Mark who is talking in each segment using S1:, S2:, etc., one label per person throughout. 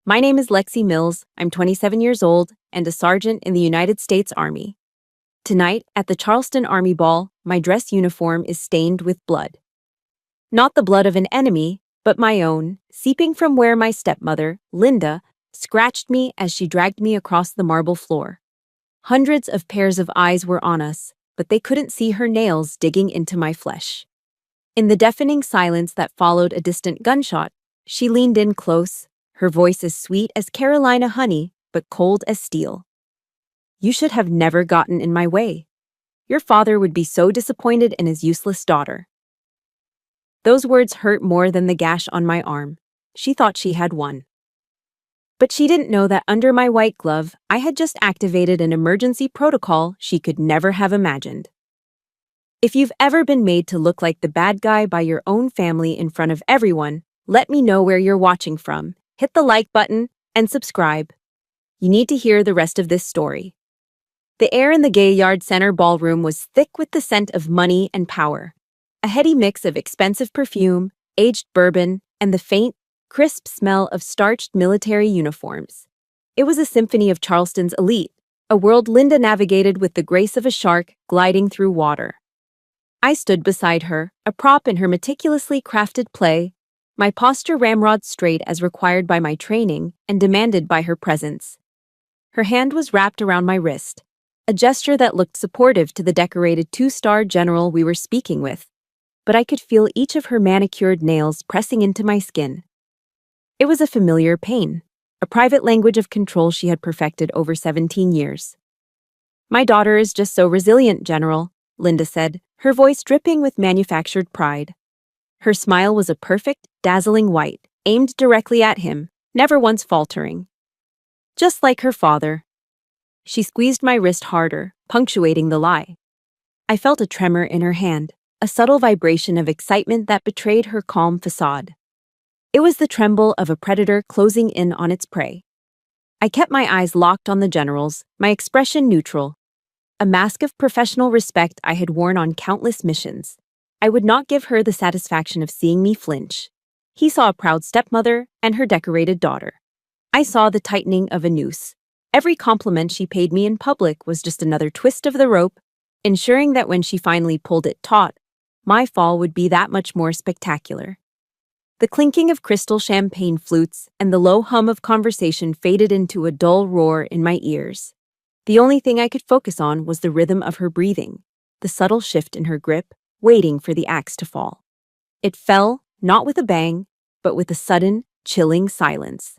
S1: My name is Lexi Mills. I'm 27 years old and a sergeant in the United States Army. Tonight, at the Charleston Army Ball, my dress uniform is stained with blood. Not the blood of an enemy, but my own, seeping from where my stepmother, Linda, scratched me as she dragged me across the marble floor. Hundreds of pairs of eyes were on us, but they couldn't see her nails digging into my flesh. In the deafening silence that followed a distant gunshot, she leaned in close, her voice as sweet as Carolina honey, but cold as steel. You should have never gotten in my way. Your father would be so disappointed in his useless daughter. Those words hurt more than the gash on my arm. She thought she had won. But she didn't know that under my white glove, I had just activated an emergency protocol she could never have imagined. If you've ever been made to look like the bad guy by your own family in front of everyone, let me know where you're watching from. Hit the like button and subscribe. You need to hear the rest of this story. The air in the Gaillard Center ballroom was thick with the scent of money and power. A heady mix of expensive perfume, aged bourbon, and the faint, crisp smell of starched military uniforms. It was a symphony of Charleston's elite, a world Linda navigated with the grace of a shark gliding through water. I stood beside her, a prop in her meticulously crafted play, my posture ramrod straight as required by my training and demanded by her presence. Her hand was wrapped around my wrist, a gesture that looked supportive to the decorated two-star general we were speaking with, but I could feel each of her manicured nails pressing into my skin. It was a familiar pain, a private language of control she had perfected over 17 years. My daughter is just so resilient, General, Linda said, her voice dripping with manufactured pride. Her smile was a perfect, dazzling white, aimed directly at him, never once faltering. Just like her father. She squeezed my wrist harder, punctuating the lie. I felt a tremor in her hand, a subtle vibration of excitement that betrayed her calm facade. It was the tremble of a predator closing in on its prey. I kept my eyes locked on the general's, my expression neutral, a mask of professional respect I had worn on countless missions. I would not give her the satisfaction of seeing me flinch. He saw a proud stepmother and her decorated daughter. I saw the tightening of a noose. Every compliment she paid me in public was just another twist of the rope, ensuring that when she finally pulled it taut, my fall would be that much more spectacular. The clinking of crystal champagne flutes and the low hum of conversation faded into a dull roar in my ears. The only thing I could focus on was the rhythm of her breathing, the subtle shift in her grip, waiting for the axe to fall. It fell, not with a bang, but with a sudden, chilling silence.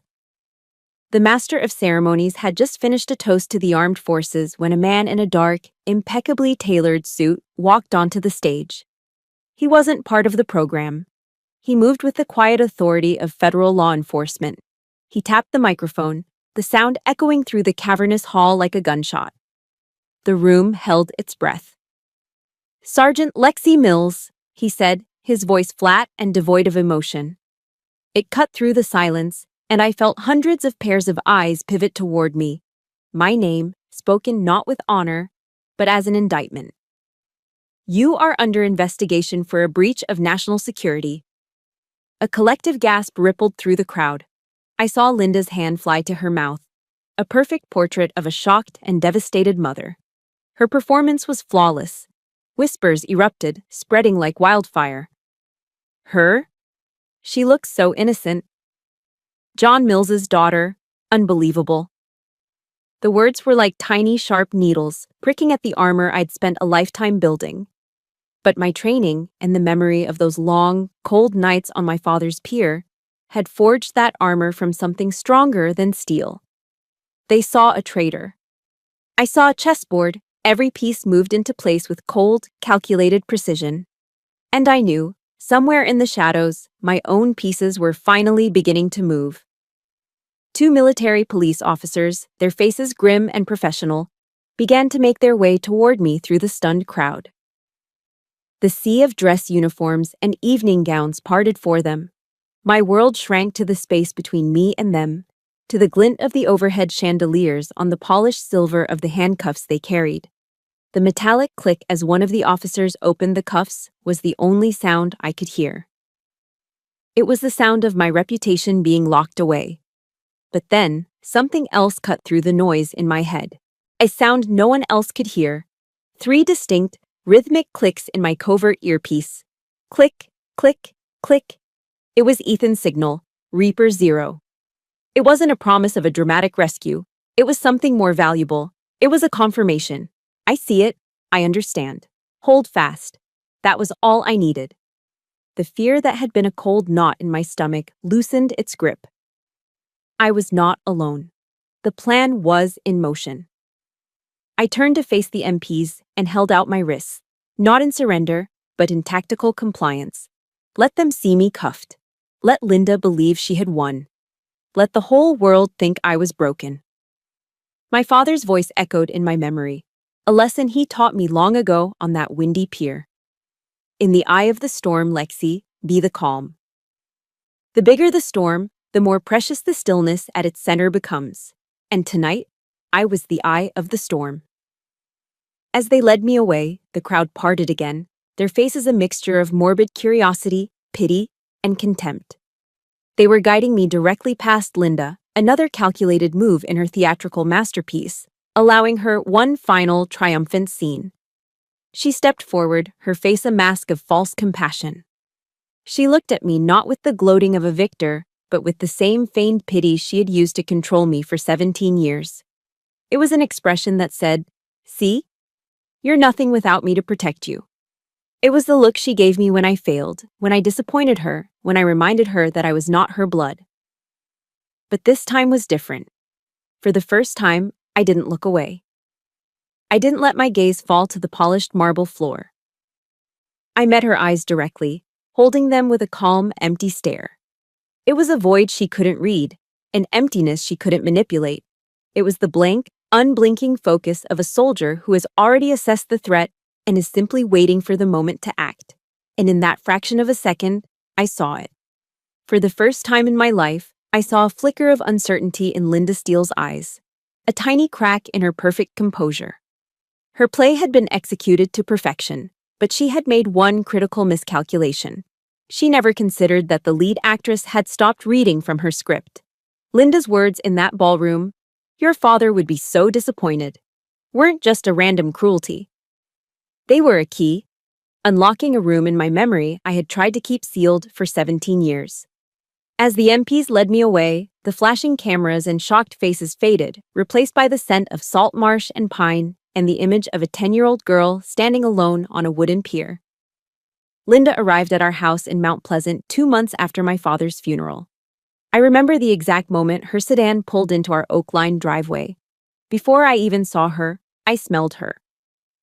S1: The master of ceremonies had just finished a toast to the armed forces when a man in a dark, impeccably tailored suit walked onto the stage. He wasn't part of the program. He moved with the quiet authority of federal law enforcement. He tapped the microphone, the sound echoing through the cavernous hall like a gunshot. The room held its breath. Sergeant Lexi Mills, he said, his voice flat and devoid of emotion. It cut through the silence, and I felt hundreds of pairs of eyes pivot toward me. My name, spoken not with honor, but as an indictment. You are under investigation for a breach of national security. A collective gasp rippled through the crowd. I saw Linda's hand fly to her mouth, a perfect portrait of a shocked and devastated mother. Her performance was flawless. Whispers erupted, spreading like wildfire. Her? She looks so innocent. John Mills's daughter. Unbelievable. The words were like tiny, sharp needles, pricking at the armor I'd spent a lifetime building. But my training and the memory of those long, cold nights on my father's pier had forged that armor from something stronger than steel. They saw a traitor. I saw a chessboard, every piece moved into place with cold, calculated precision. And I knew, somewhere in the shadows, my own pieces were finally beginning to move. Two military police officers, their faces grim and professional, began to make their way toward me through the stunned crowd. The sea of dress uniforms and evening gowns parted for them. My world shrank to the space between me and them, to the glint of the overhead chandeliers on the polished silver of the handcuffs they carried. The metallic click as one of the officers opened the cuffs was the only sound I could hear. It was the sound of my reputation being locked away. But then, something else cut through the noise in my head. A sound no one else could hear. 3 distinct, rhythmic clicks in my covert earpiece. Click, click, click. It was Ethan's signal, Reaper 0. It wasn't a promise of a dramatic rescue. It was something more valuable. It was a confirmation. I see it. I understand. Hold fast. That was all I needed. The fear that had been a cold knot in my stomach loosened its grip. I was not alone. The plan was in motion. I turned to face the MPs and held out my wrists, not in surrender, but in tactical compliance. Let them see me cuffed. Let Linda believe she had won. Let the whole world think I was broken. My father's voice echoed in my memory, a lesson he taught me long ago on that windy pier. In the eye of the storm, Lexi, be the calm. The bigger the storm, the more precious the stillness at its center becomes. And tonight, I was the eye of the storm. As they led me away, the crowd parted again, their faces a mixture of morbid curiosity, pity, and contempt. They were guiding me directly past Linda, another calculated move in her theatrical masterpiece, allowing her one final triumphant scene. She stepped forward, her face a mask of false compassion. She looked at me not with the gloating of a victor, but with the same feigned pity she had used to control me for 17 years. It was an expression that said, "See? You're nothing without me to protect you." It was the look she gave me when I failed, when I disappointed her, when I reminded her that I was not her blood. But this time was different. For the first time, I didn't look away. I didn't let my gaze fall to the polished marble floor. I met her eyes directly, holding them with a calm, empty stare. It was a void she couldn't read, an emptiness she couldn't manipulate. It was the blank, unblinking focus of a soldier who has already assessed the threat and is simply waiting for the moment to act. And in that fraction of a second, I saw it. For the first time in my life, I saw a flicker of uncertainty in Linda Steele's eyes, a tiny crack in her perfect composure. Her play had been executed to perfection, but she had made one critical miscalculation. She never considered that the lead actress had stopped reading from her script. Linda's words in that ballroom, "Your father would be so disappointed," weren't just a random cruelty. They were a key, unlocking a room in my memory I had tried to keep sealed for 17 years. As the MPs led me away, the flashing cameras and shocked faces faded, replaced by the scent of salt marsh and pine and the image of a 10-year-old girl standing alone on a wooden pier. Linda arrived at our house in Mount Pleasant 2 months after my father's funeral. I remember the exact moment her sedan pulled into our oak-lined driveway. Before I even saw her, I smelled her.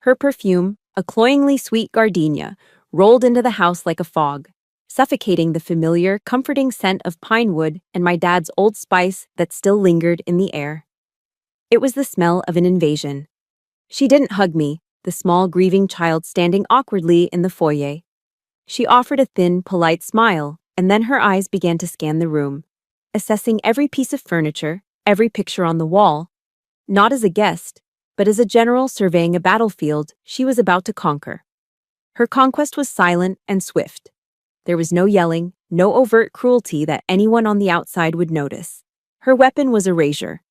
S1: Her perfume, a cloyingly sweet gardenia, rolled into the house like a fog, suffocating the familiar, comforting scent of pine wood and my dad's Old Spice that still lingered in the air. It was the smell of an invasion. She didn't hug me, the small, grieving child standing awkwardly in the foyer. She offered a thin, polite smile, and then her eyes began to scan the room, assessing every piece of furniture, every picture on the wall, not as a guest, but as a general surveying a battlefield she was about to conquer. Her conquest was silent and swift. There was no yelling, no overt cruelty that anyone on the outside would notice. Her weapon was erasure.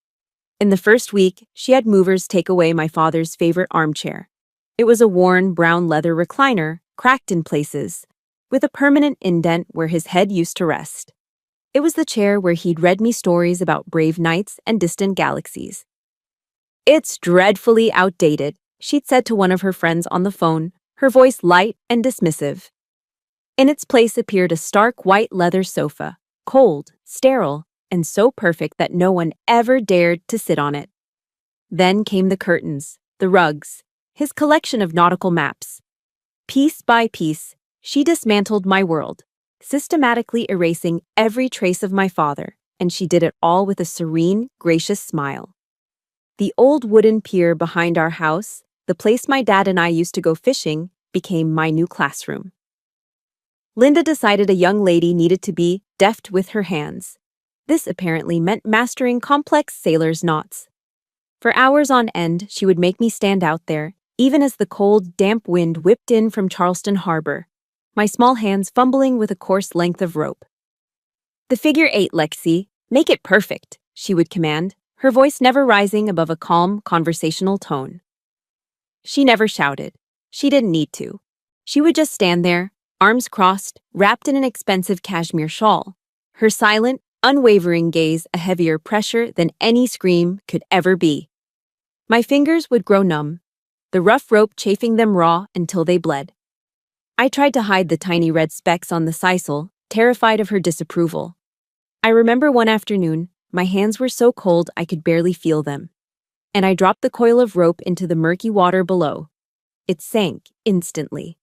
S1: In the first week, she had movers take away my father's favorite armchair. It was a worn, brown leather recliner, cracked in places, with a permanent indent where his head used to rest. It was the chair where he'd read me stories about brave knights and distant galaxies. "It's dreadfully outdated," she'd said to one of her friends on the phone, her voice light and dismissive. In its place appeared a stark white leather sofa, cold, sterile, and so perfect that no one ever dared to sit on it. Then came the curtains, the rugs, his collection of nautical maps. Piece by piece, she dismantled my world, systematically erasing every trace of my father, and she did it all with a serene, gracious smile. The old wooden pier behind our house, the place my dad and I used to go fishing, became my new classroom. Linda decided a young lady needed to be deft with her hands. This apparently meant mastering complex sailor's knots. For hours on end, she would make me stand out there, even as the cold, damp wind whipped in from Charleston Harbor, my small hands fumbling with a coarse length of rope. "The figure 8, Lexi. Make it perfect," she would command, her voice never rising above a calm, conversational tone. She never shouted. She didn't need to. She would just stand there, arms crossed, wrapped in an expensive cashmere shawl, her silent, unwavering gaze a heavier pressure than any scream could ever be. My fingers would grow numb, the rough rope chafing them raw until they bled. I tried to hide the tiny red specks on the sisal, terrified of her disapproval. I remember one afternoon, my hands were so cold I could barely feel them, and I dropped the coil of rope into the murky water below. It sank instantly.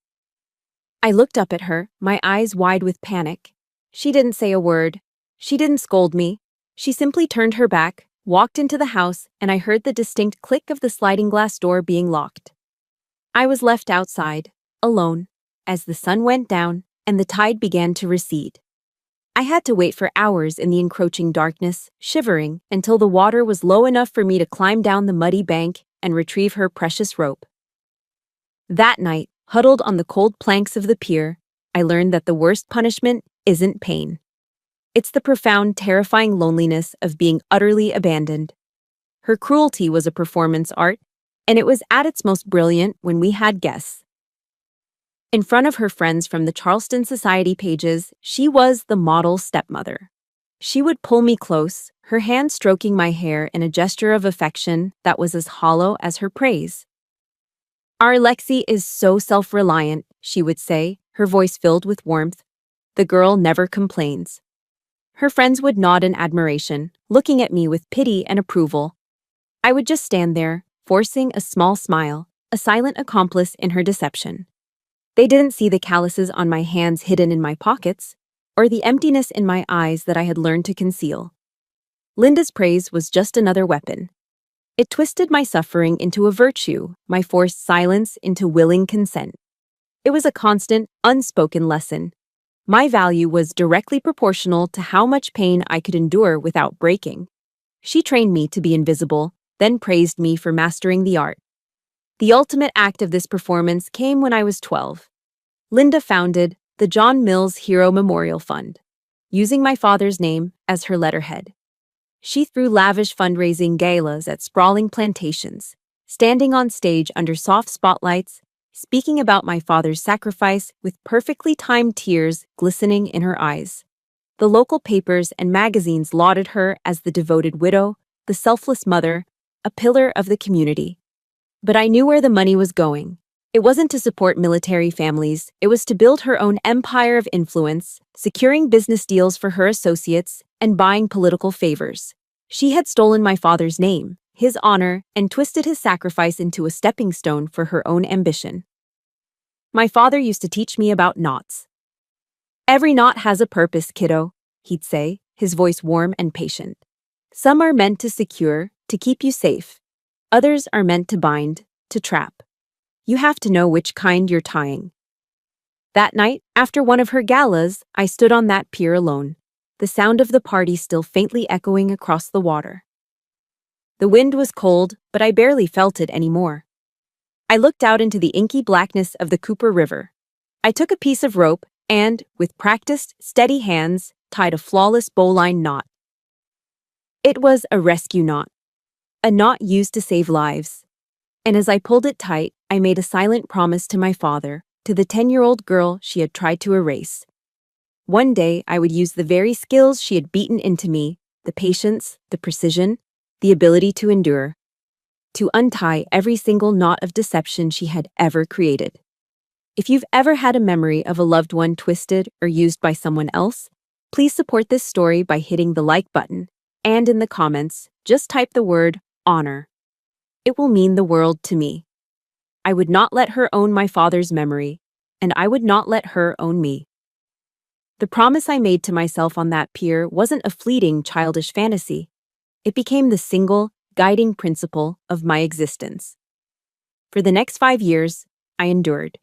S1: I looked up at her, my eyes wide with panic. She didn't say a word. She didn't scold me. She simply turned her back, walked into the house, and I heard the distinct click of the sliding glass door being locked. I was left outside, alone, as the sun went down and the tide began to recede. I had to wait for hours in the encroaching darkness, shivering, until the water was low enough for me to climb down the muddy bank and retrieve her precious rope. That night, huddled on the cold planks of the pier, I learned that the worst punishment isn't pain. It's the profound, terrifying loneliness of being utterly abandoned. Her cruelty was a performance art, and it was at its most brilliant when we had guests. In front of her friends from the Charleston Society pages, she was the model stepmother. She would pull me close, her hand stroking my hair in a gesture of affection that was as hollow as her praise. "Our Lexi is so self-reliant," she would say, her voice filled with warmth. "The girl never complains." Her friends would nod in admiration, looking at me with pity and approval. I would just stand there, forcing a small smile, a silent accomplice in her deception. They didn't see the calluses on my hands hidden in my pockets, or the emptiness in my eyes that I had learned to conceal. Linda's praise was just another weapon. It twisted my suffering into a virtue, my forced silence into willing consent. It was a constant, unspoken lesson. My value was directly proportional to how much pain I could endure without breaking. She trained me to be invisible, then praised me for mastering the art. The ultimate act of this performance came when I was 12. Linda founded the John Mills Hero Memorial Fund, using my father's name as her letterhead. She threw lavish fundraising galas at sprawling plantations, standing on stage under soft spotlights, speaking about my father's sacrifice with perfectly timed tears glistening in her eyes. The local papers and magazines lauded her as the devoted widow, the selfless mother, a pillar of the community. But I knew where the money was going. It wasn't to support military families, it was to build her own empire of influence, securing business deals for her associates, and buying political favors. She had stolen my father's name, his honor, and twisted his sacrifice into a stepping stone for her own ambition. My father used to teach me about knots. "Every knot has a purpose, kiddo," he'd say, his voice warm and patient. "Some are meant to secure, to keep you safe. Others are meant to bind, to trap. You have to know which kind you're tying." That night, after one of her galas, I stood on that pier alone, the sound of the party still faintly echoing across the water. The wind was cold, but I barely felt it anymore. I looked out into the inky blackness of the Cooper River. I took a piece of rope and, with practiced, steady hands, tied a flawless bowline knot. It was a rescue knot, a knot used to save lives. And as I pulled it tight, I made a silent promise to my father, to the 10-year-old girl she had tried to erase. One day, I would use the very skills she had beaten into me, the patience, the precision, the ability to endure, to untie every single knot of deception she had ever created. If you've ever had a memory of a loved one twisted or used by someone else, please support this story by hitting the like button, and in the comments, just type the word honor. It will mean the world to me. I would not let her own my father's memory, and I would not let her own me. The promise I made to myself on that pier wasn't a fleeting, childish fantasy. It became the single, guiding principle of my existence. For the next 5 years, I endured.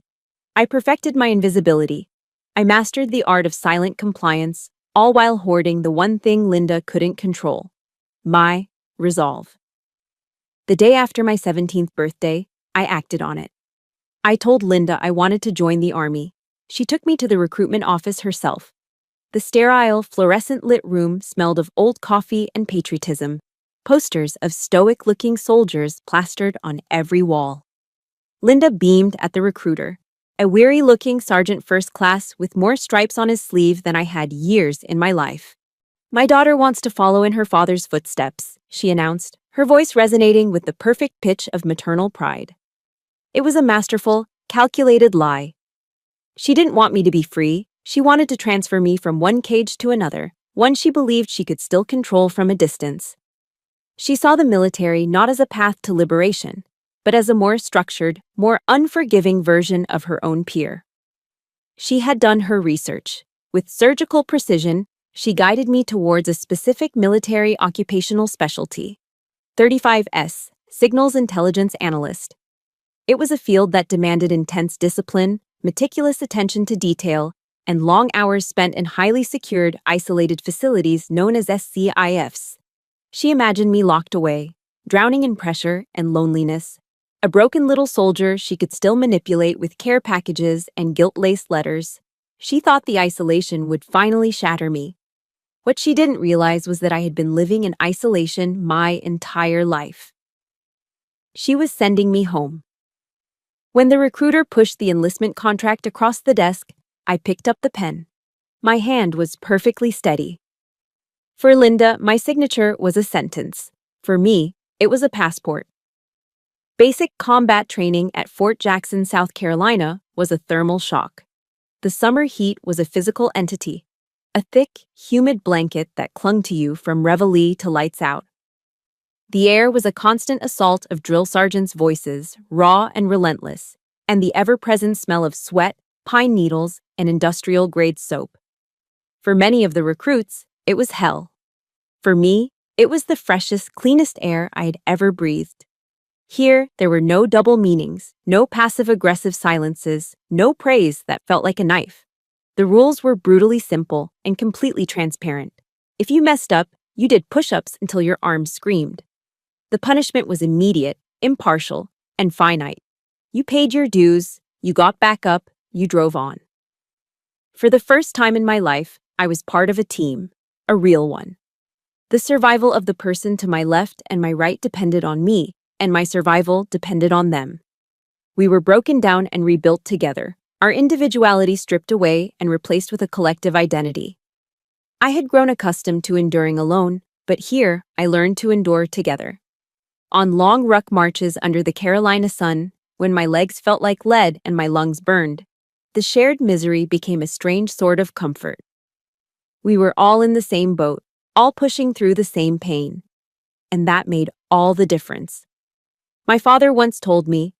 S1: I perfected my invisibility. I mastered the art of silent compliance, all while hoarding the one thing Linda couldn't control: my resolve. The day after my 17th birthday, I acted on it. I told Linda I wanted to join the Army. She took me to the recruitment office herself. The sterile, fluorescent-lit room smelled of old coffee and patriotism, posters of stoic-looking soldiers plastered on every wall. Linda beamed at the recruiter, a weary-looking sergeant first class with more stripes on his sleeve than I had years in my life. "My daughter wants to follow in her father's footsteps," she announced, her voice resonating with the perfect pitch of maternal pride. It was a masterful, calculated lie. She didn't want me to be free. She wanted to transfer me from one cage to another, one she believed she could still control from a distance. She saw the military not as a path to liberation, but as a more structured, more unforgiving version of her own peer. She had done her research. With surgical precision, she guided me towards a specific military occupational specialty, 35S, Signals Intelligence Analyst. It was a field that demanded intense discipline, meticulous attention to detail, and long hours spent in highly secured, isolated facilities known as SCIFs. She imagined me locked away, drowning in pressure and loneliness, a broken little soldier she could still manipulate with care packages and guilt-laced letters. She thought the isolation would finally shatter me. What she didn't realize was that I had been living in isolation my entire life. She was sending me home. When the recruiter pushed the enlistment contract across the desk, I picked up the pen. My hand was perfectly steady. For Linda, my signature was a sentence. For me, it was a passport. Basic combat training at Fort Jackson, South Carolina, was a thermal shock. The summer heat was a physical entity, a thick, humid blanket that clung to you from reveille to lights out. The air was a constant assault of drill sergeants' voices, raw and relentless, and the ever-present smell of sweat, pine needles, and industrial-grade soap. For many of the recruits, it was hell. For me, it was the freshest, cleanest air I had ever breathed. Here, there were no double meanings, no passive-aggressive silences, no praise that felt like a knife. The rules were brutally simple and completely transparent. If you messed up, you did push-ups until your arms screamed. The punishment was immediate, impartial, and finite. You paid your dues, you got back up, you drove on. For the first time in my life, I was part of a team, a real one. The survival of the person to my left and my right depended on me, and my survival depended on them. We were broken down and rebuilt together, our individuality stripped away and replaced with a collective identity. I had grown accustomed to enduring alone, but here I learned to endure together. On long ruck marches under the Carolina sun, when my legs felt like lead and my lungs burned, the shared misery became a strange sort of comfort. We were all in the same boat, all pushing through the same pain. And that made all the difference. My father once told me,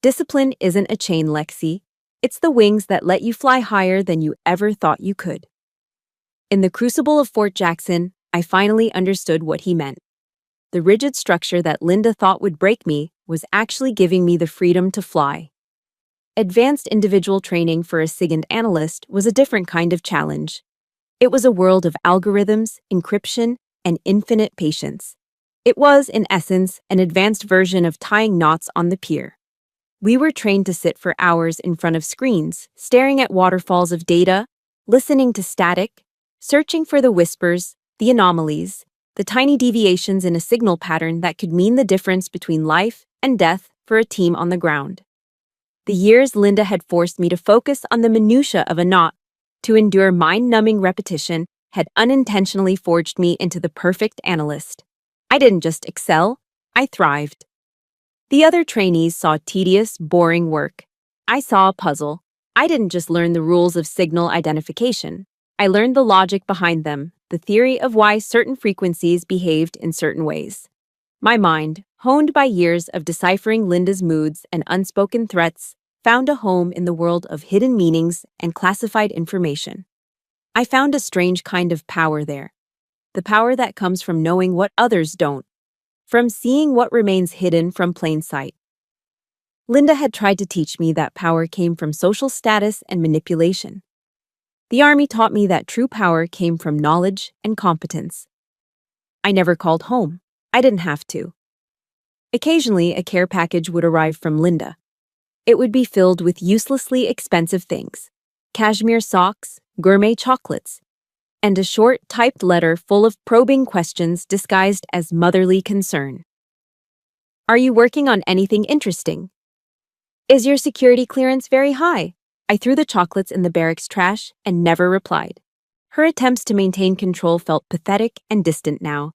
S1: "Discipline isn't a chain, Lexi. It's the wings that let you fly higher than you ever thought you could." In the crucible of Fort Jackson, I finally understood what he meant. The rigid structure that Linda thought would break me was actually giving me the freedom to fly. Advanced individual training for a SIGINT analyst was a different kind of challenge. It was a world of algorithms, encryption, and infinite patience. It was, in essence, an advanced version of tying knots on the pier. We were trained to sit for hours in front of screens, staring at waterfalls of data, listening to static, searching for the whispers, the anomalies, the tiny deviations in a signal pattern that could mean the difference between life and death for a team on the ground. The years Linda had forced me to focus on the minutiae of a knot, to endure mind-numbing repetition, had unintentionally forged me into the perfect analyst. I didn't just excel, I thrived. The other trainees saw tedious, boring work. I saw a puzzle. I didn't just learn the rules of signal identification. I learned the logic behind them, the theory of why certain frequencies behaved in certain ways. My mind, honed by years of deciphering Linda's moods and unspoken threats, found a home in the world of hidden meanings and classified information. I found a strange kind of power there. The power that comes from knowing what others don't, from seeing what remains hidden from plain sight. Linda had tried to teach me that power came from social status and manipulation. The Army taught me that true power came from knowledge and competence. I never called home. I didn't have to. Occasionally, a care package would arrive from Linda. It would be filled with uselessly expensive things: cashmere socks, gourmet chocolates, and a short, typed letter full of probing questions disguised as motherly concern. Are you working on anything interesting? Is your security clearance very high? I threw the chocolates in the barracks trash and never replied. Her attempts to maintain control felt pathetic and distant now,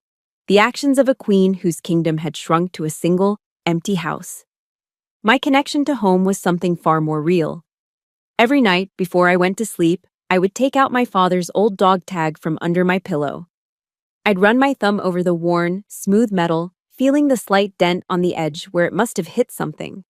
S1: the actions of a queen whose kingdom had shrunk to a single, empty house. My connection to home was something far more real. Every night, before I went to sleep, I would take out my father's old dog tag from under my pillow. I'd run my thumb over the worn, smooth metal, feeling the slight dent on the edge where it must have hit something.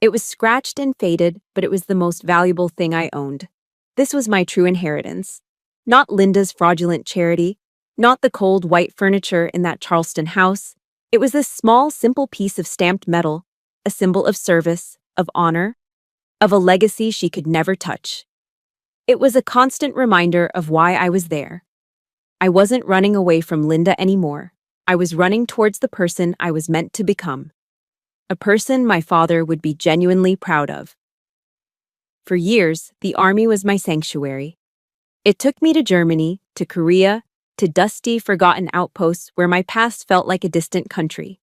S1: It was scratched and faded, but it was the most valuable thing I owned. This was my true inheritance. Not Linda's fraudulent charity, not the cold white furniture in that Charleston house. It was this small, simple piece of stamped metal, a symbol of service, of honor, of a legacy she could never touch. It was a constant reminder of why I was there. I wasn't running away from Linda anymore. I was running towards the person I was meant to become. A person my father would be genuinely proud of. For years, the army was my sanctuary. It took me to Germany, to Korea, to dusty, forgotten outposts where my past felt like a distant country.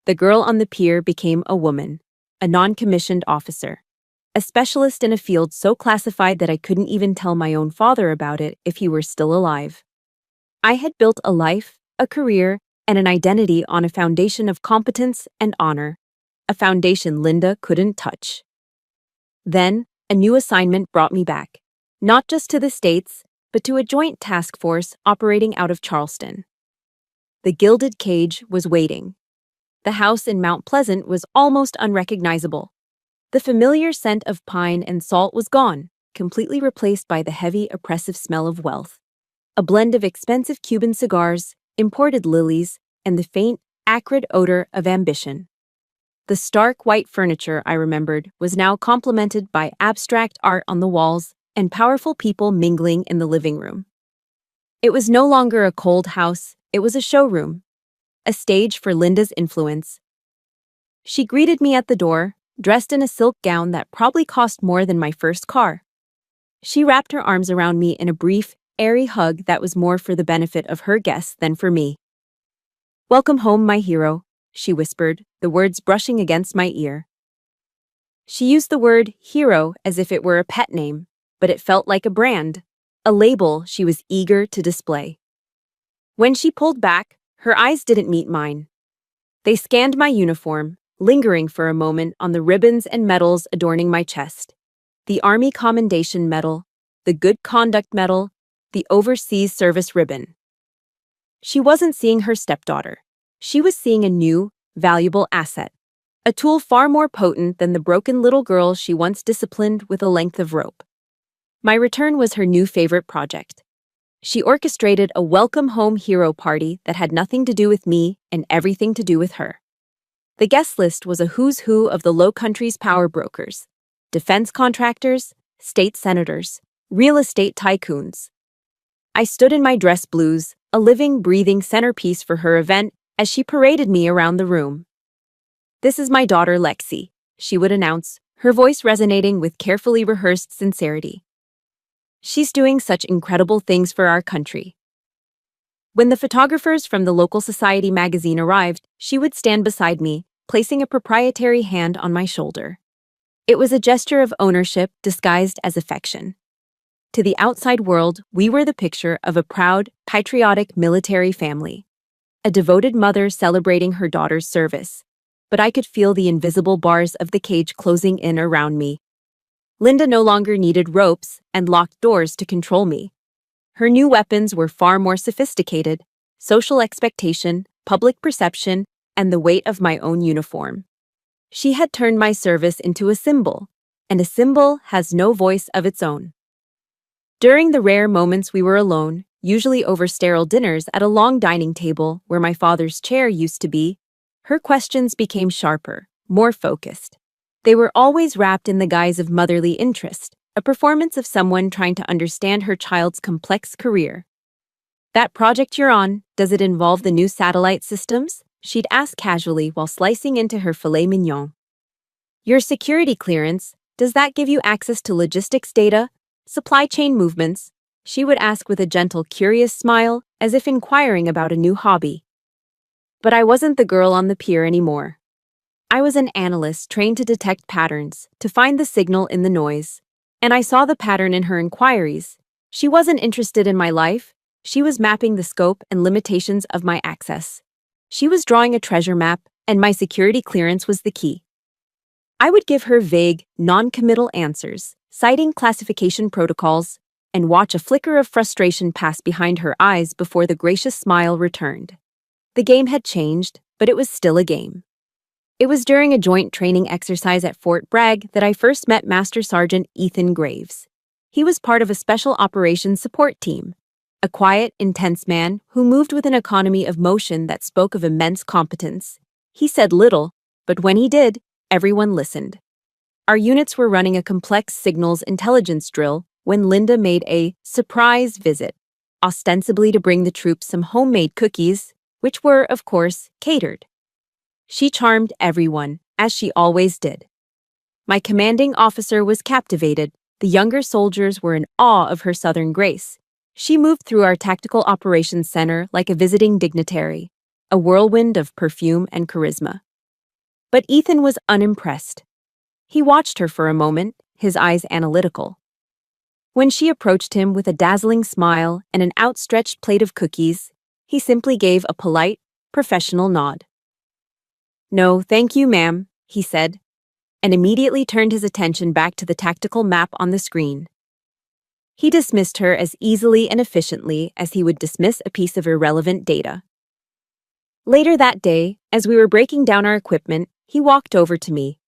S1: The girl on the pier became a woman, a non-commissioned officer, a specialist in a field so classified that I couldn't even tell my own father about it if he were still alive. I had built a life, a career, and an identity on a foundation of competence and honor, a foundation Linda couldn't touch. Then, a new assignment brought me back, not just to the States, but to a joint task force operating out of Charleston. The gilded cage was waiting. The house in Mount Pleasant was almost unrecognizable. The familiar scent of pine and salt was gone, completely replaced by the heavy, oppressive smell of wealth. A blend of expensive Cuban cigars, imported lilies, and the faint, acrid odor of ambition. The stark white furniture, I remembered, was now complemented by abstract art on the walls and powerful people mingling in the living room. It was no longer a cold house, it was a showroom, a stage for Linda's influence. She greeted me at the door, dressed in a silk gown that probably cost more than my first car. She wrapped her arms around me in a brief, airy hug that was more for the benefit of her guests than for me. "Welcome home, my hero," she whispered, the words brushing against my ear. She used the word hero as if it were a pet name, but it felt like a brand, a label she was eager to display. When she pulled back, her eyes didn't meet mine. They scanned my uniform, lingering for a moment on the ribbons and medals adorning my chest. The Army Commendation Medal, the Good Conduct Medal, the Overseas Service Ribbon. She wasn't seeing her stepdaughter. She was seeing a new, valuable asset, a tool far more potent than the broken little girl she once disciplined with a length of rope. My return was her new favorite project. She orchestrated a welcome home hero party that had nothing to do with me and everything to do with her. The guest list was a who's who of the Low Country's power brokers, defense contractors, state senators, real estate tycoons. I stood in my dress blues, a living, breathing centerpiece for her event, as she paraded me around the room. "This is my daughter Lexi," she would announce, her voice resonating with carefully rehearsed sincerity. "She's doing such incredible things for our country." When the photographers from the local society magazine arrived, she would stand beside me, placing a proprietary hand on my shoulder. It was a gesture of ownership disguised as affection. To the outside world, we were the picture of a proud, patriotic military family. A devoted mother celebrating her daughter's service. But I could feel the invisible bars of the cage closing in around me. Linda no longer needed ropes and locked doors to control me. Her new weapons were far more sophisticated: social expectation, public perception, and the weight of my own uniform. She had turned my service into a symbol, and a symbol has no voice of its own. During the rare moments we were alone, usually over sterile dinners at a long dining table where my father's chair used to be, her questions became sharper, more focused. They were always wrapped in the guise of motherly interest, a performance of someone trying to understand her child's complex career. "That project you're on, does it involve the new satellite systems?" she'd ask casually while slicing into her filet mignon. "Your security clearance, does that give you access to logistics data, supply chain movements?" she would ask with a gentle, curious smile, as if inquiring about a new hobby. But I wasn't the girl on the pier anymore. I was an analyst trained to detect patterns, to find the signal in the noise. And I saw the pattern in her inquiries. She wasn't interested in my life. She was mapping the scope and limitations of my access. She was drawing a treasure map, and my security clearance was the key. I would give her vague, non-committal answers, citing classification protocols, and watch a flicker of frustration pass behind her eyes before the gracious smile returned. The game had changed, but it was still a game. It was during a joint training exercise at Fort Bragg that I first met Master Sergeant Ethan Graves. He was part of a special operations support team, a quiet, intense man who moved with an economy of motion that spoke of immense competence. He said little, but when he did, everyone listened. Our units were running a complex signals intelligence drill when Linda made a surprise visit, ostensibly to bring the troops some homemade cookies, which were, of course, catered. She charmed everyone, as she always did. My commanding officer was captivated. The younger soldiers were in awe of her southern grace. She moved through our tactical operations center like a visiting dignitary, a whirlwind of perfume and charisma. But Ethan was unimpressed. He watched her for a moment, his eyes analytical. When she approached him with a dazzling smile and an outstretched plate of cookies, he simply gave a polite, professional nod. "No, thank you, ma'am," he said, and immediately turned his attention back to the tactical map on the screen. He dismissed her as easily and efficiently as he would dismiss a piece of irrelevant data. Later that day, as we were breaking down our equipment, he walked over to me.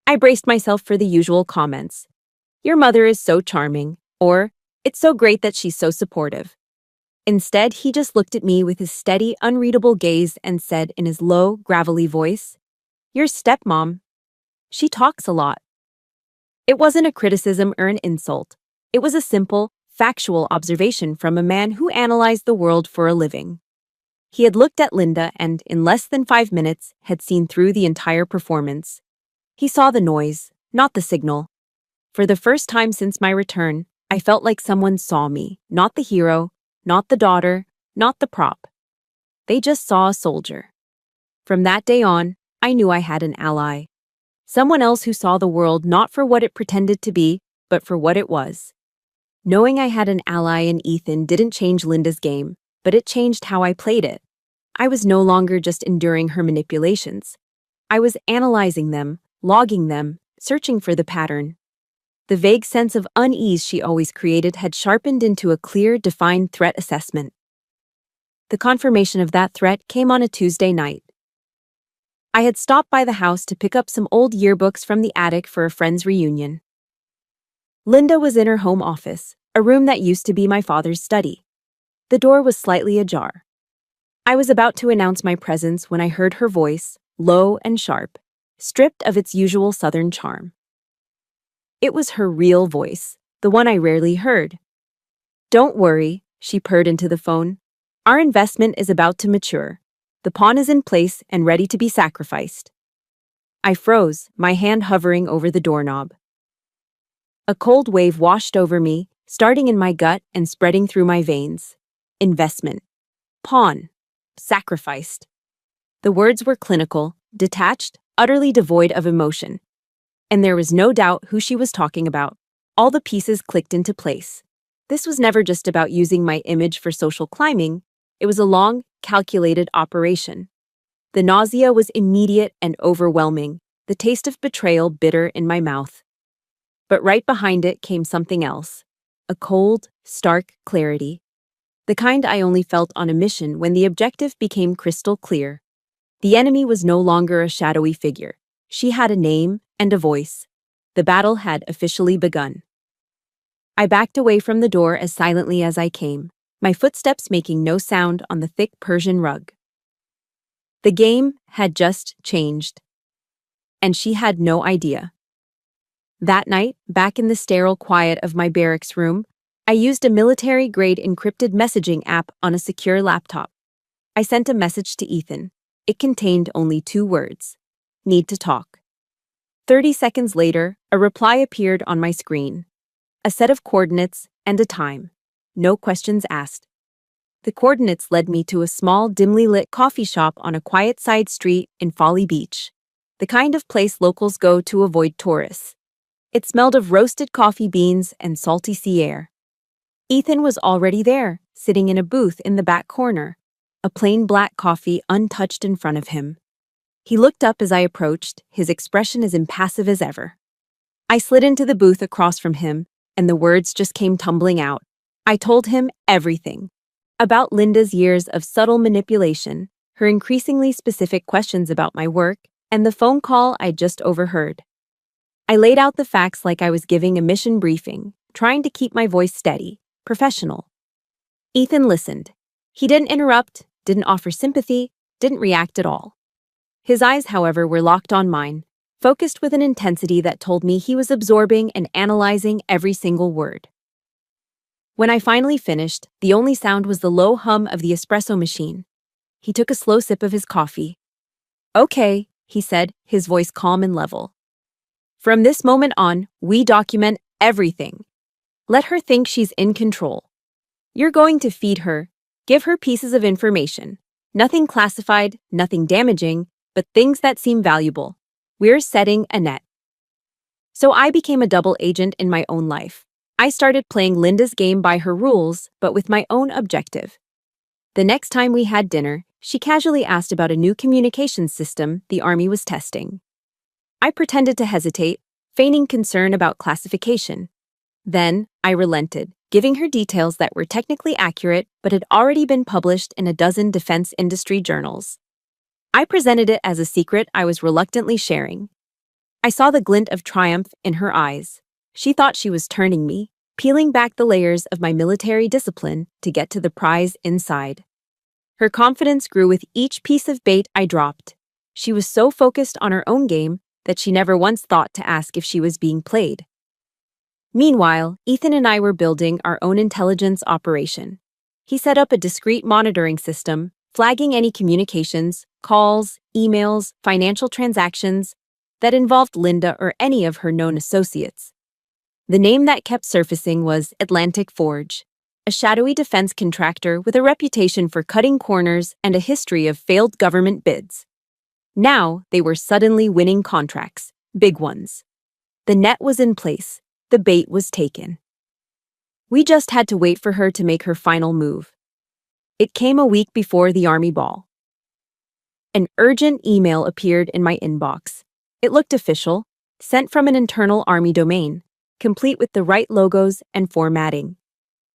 S1: I braced myself for the usual comments. "Your mother is so charming," or "It's so great that she's so supportive." Instead, he just looked at me with his steady, unreadable gaze and said in his low, gravelly voice, "Your stepmom. She talks a lot." It wasn't a criticism or an insult. It was a simple, factual observation from a man who analyzed the world for a living. He had looked at Linda and, in less than 5 minutes, had seen through the entire performance. He saw the noise, not the signal. For the first time since my return, I felt like someone saw me, not the hero, not the daughter, not the prop. They just saw a soldier. From that day on, I knew I had an ally. Someone else who saw the world not for what it pretended to be, but for what it was. Knowing I had an ally in Ethan didn't change Linda's game, but it changed how I played it. I was no longer just enduring her manipulations. I was analyzing them, logging them, searching for the pattern. The vague sense of unease she always created had sharpened into a clear, defined threat assessment. The confirmation of that threat came on a Tuesday night. I had stopped by the house to pick up some old yearbooks from the attic for a friend's reunion. Linda was in her home office, a room that used to be my father's study. The door was slightly ajar. I was about to announce my presence when I heard her voice, low and sharp, stripped of its usual southern charm. It was her real voice, the one I rarely heard. "Don't worry," she purred into the phone. "Our investment is about to mature. The pawn is in place and ready to be sacrificed." I froze, my hand hovering over the doorknob. A cold wave washed over me, starting in my gut and spreading through my veins. Investment. Pawn. Sacrificed. The words were clinical, detached, utterly devoid of emotion. And there was no doubt who she was talking about. All the pieces clicked into place. This was never just about using my image for social climbing. It was a long, calculated operation. The nausea was immediate and overwhelming, the taste of betrayal bitter in my mouth. But right behind it came something else. A cold, stark clarity. The kind I only felt on a mission when the objective became crystal clear. The enemy was no longer a shadowy figure. She had a name and a voice. The battle had officially begun. I backed away from the door as silently as I came, my footsteps making no sound on the thick Persian rug. The game had just changed. And she had no idea. That night, back in the sterile quiet of my barracks room, I used a military-grade encrypted messaging app on a secure laptop. I sent a message to Ethan. It contained only 2 words. Need to talk. 30 seconds later, a reply appeared on my screen. A set of coordinates and a time. no questions asked. The coordinates led me to a small, dimly lit coffee shop on a quiet side street in Folly Beach, the kind of place locals go to avoid tourists. It smelled of roasted coffee beans and salty sea air. Ethan was already there, sitting in a booth in the back corner, a plain black coffee untouched in front of him. He looked up as I approached, his expression as impassive as ever. I slid into the booth across from him, and the words just came tumbling out. I told him everything. About Linda's years of subtle manipulation, her increasingly specific questions about my work, and the phone call I'd just overheard. I laid out the facts like I was giving a mission briefing, trying to keep my voice steady, professional. Ethan listened. He didn't interrupt, didn't offer sympathy, didn't react at all. His eyes, however, were locked on mine, focused with an intensity that told me he was absorbing and analyzing every single word. When I finally finished, the only sound was the low hum of the espresso machine. He took a slow sip of his coffee. "Okay," he said, his voice calm and level. "From this moment on, we document everything. Let her think she's in control. You're going to feed her, give her pieces of information. Nothing classified, nothing damaging, but things that seem valuable. We're setting a net." So I became a double agent in my own life. I started playing Linda's game by her rules, but with my own objective. The next time we had dinner, she casually asked about a new communications system the Army was testing. I pretended to hesitate, feigning concern about classification. Then, I relented, giving her details that were technically accurate but had already been published in a dozen defense industry journals. I presented it as a secret I was reluctantly sharing. I saw the glint of triumph in her eyes. She thought she was turning me, peeling back the layers of my military discipline to get to the prize inside. Her confidence grew with each piece of bait I dropped. She was so focused on her own game that she never once thought to ask if she was being played. Meanwhile, Ethan and I were building our own intelligence operation. He set up a discrete monitoring system, flagging any communications, calls, emails, financial transactions that involved Linda or any of her known associates. The name that kept surfacing was Atlantic Forge, a shadowy defense contractor with a reputation for cutting corners and a history of failed government bids. Now, they were suddenly winning contracts, big ones. The net was in place, the bait was taken. We just had to wait for her to make her final move. It came a week before the Army ball. An urgent email appeared in my inbox. It looked official, sent from an internal Army domain, complete with the right logos and formatting.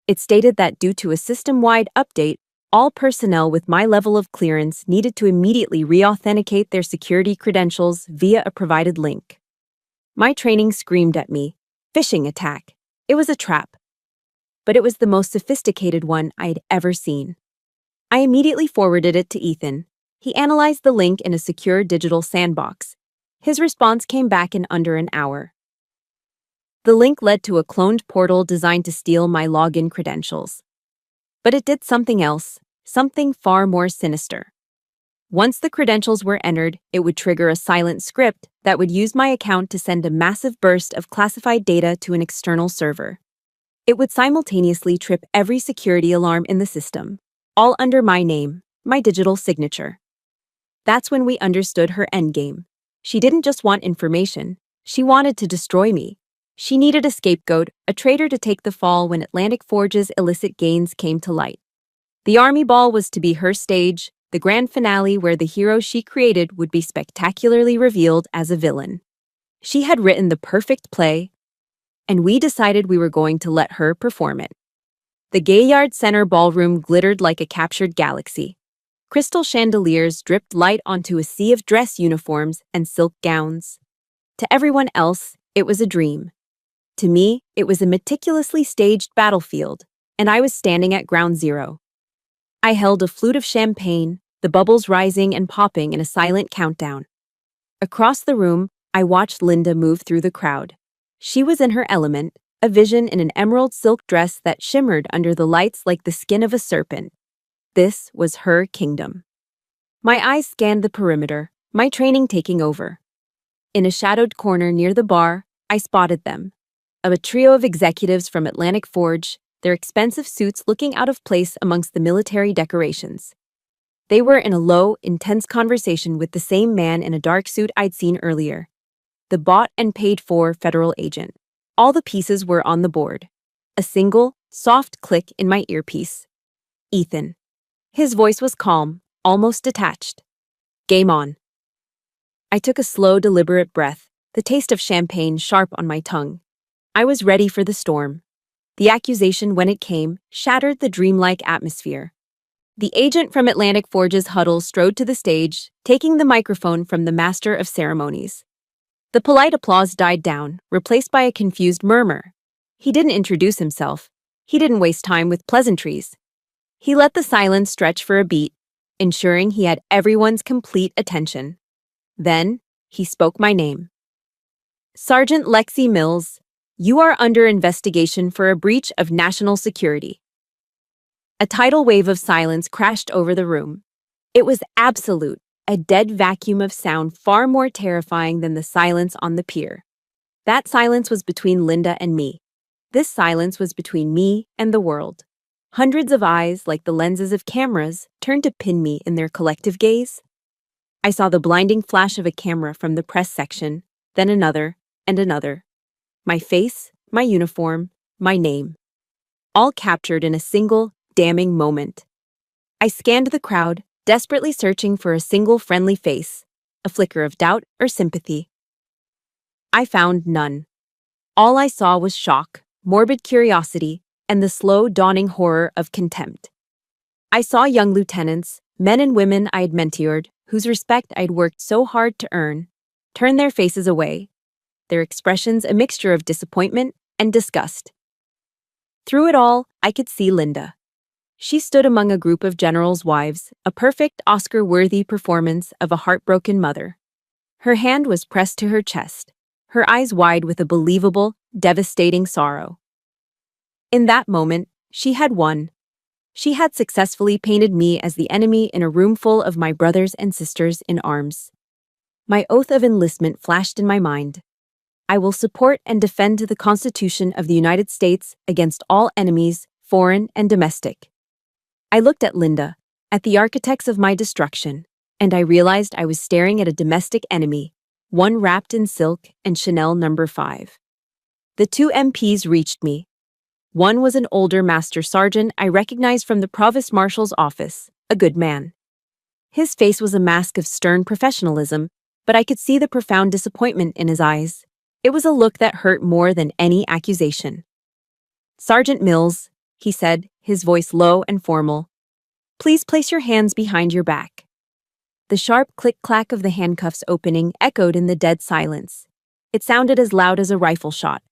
S1: It stated that due to a system-wide update, all personnel with my level of clearance needed to immediately re-authenticate their security credentials via a provided link. My training screamed at me, phishing attack. It was a trap. But it was the most sophisticated one I'd ever seen. I immediately forwarded it to Ethan. He analyzed the link in a secure digital sandbox. His response came back in under an hour. The link led to a cloned portal designed to steal my login credentials. But it did something else, something far more sinister. Once the credentials were entered, it would trigger a silent script that would use my account to send a massive burst of classified data to an external server. It would simultaneously trip every security alarm in the system, all under my name, my digital signature. That's when we understood her endgame. She didn't just want information, she wanted to destroy me. She needed a scapegoat, a traitor to take the fall when Atlantic Forge's illicit gains came to light. The Army ball was to be her stage, the grand finale where the hero she created would be spectacularly revealed as a villain. She had written the perfect play, and we decided we were going to let her perform it. The Gaillard Center ballroom glittered like a captured galaxy. Crystal chandeliers dripped light onto a sea of dress uniforms and silk gowns. To everyone else, it was a dream. To me, it was a meticulously staged battlefield, and I was standing at ground zero. I held a flute of champagne, the bubbles rising and popping in a silent countdown. Across the room, I watched Linda move through the crowd. She was in her element, a vision in an emerald silk dress that shimmered under the lights like the skin of a serpent. This was her kingdom. My eyes scanned the perimeter, my training taking over. In a shadowed corner near the bar, I spotted them. A trio of executives from Atlantic Forge, their expensive suits looking out of place amongst the military decorations. They were in a low, intense conversation with the same man in a dark suit I'd seen earlier, the bought and paid for federal agent. All the pieces were on the board. A single, soft click in my earpiece. Ethan. His voice was calm, almost detached. Game on. I took a slow, deliberate breath, the taste of champagne sharp on my tongue. I was ready for the storm. The accusation, when it came, shattered the dreamlike atmosphere. The agent from Atlantic Forge's huddle strode to the stage, taking the microphone from the master of ceremonies. The polite applause died down, replaced by a confused murmur. He didn't introduce himself. He didn't waste time with pleasantries. He let the silence stretch for a beat, ensuring he had everyone's complete attention. Then, he spoke my name. Sergeant Lexi Mills, you are under investigation for a breach of national security. A tidal wave of silence crashed over the room. It was absolute, a dead vacuum of sound far more terrifying than the silence on the pier. That silence was between Linda and me. This silence was between me and the world. Hundreds of eyes, like the lenses of cameras, turned to pin me in their collective gaze. I saw the blinding flash of a camera from the press section, then another, and another. My face, my uniform, my name. All captured in a single, damning moment. I scanned the crowd, desperately searching for a single friendly face, a flicker of doubt or sympathy. I found none. All I saw was shock, morbid curiosity, and the slow dawning horror of contempt. I saw young lieutenants, men and women I had mentored, whose respect I'd worked so hard to earn, turn their faces away, their expressions a mixture of disappointment and disgust. Through it all, I could see Linda. She stood among a group of generals' wives, a perfect Oscar-worthy performance of a heartbroken mother. Her hand was pressed to her chest, her eyes wide with a believable, devastating sorrow. In that moment, she had won. She had successfully painted me as the enemy in a room full of my brothers and sisters in arms. My oath of enlistment flashed in my mind. I will support and defend the Constitution of the United States against all enemies, foreign and domestic. I looked at Linda, at the architects of my destruction, and I realized I was staring at a domestic enemy, one wrapped in silk and Chanel No. 5. The two MPs reached me. One was an older master sergeant I recognized from the provost marshal's office, a good man. His face was a mask of stern professionalism, but I could see the profound disappointment in his eyes. It was a look that hurt more than any accusation. Sergeant Mills, he said, his voice low and formal, please place your hands behind your back. The sharp click-clack of the handcuffs opening echoed in the dead silence. It sounded as loud as a rifle shot,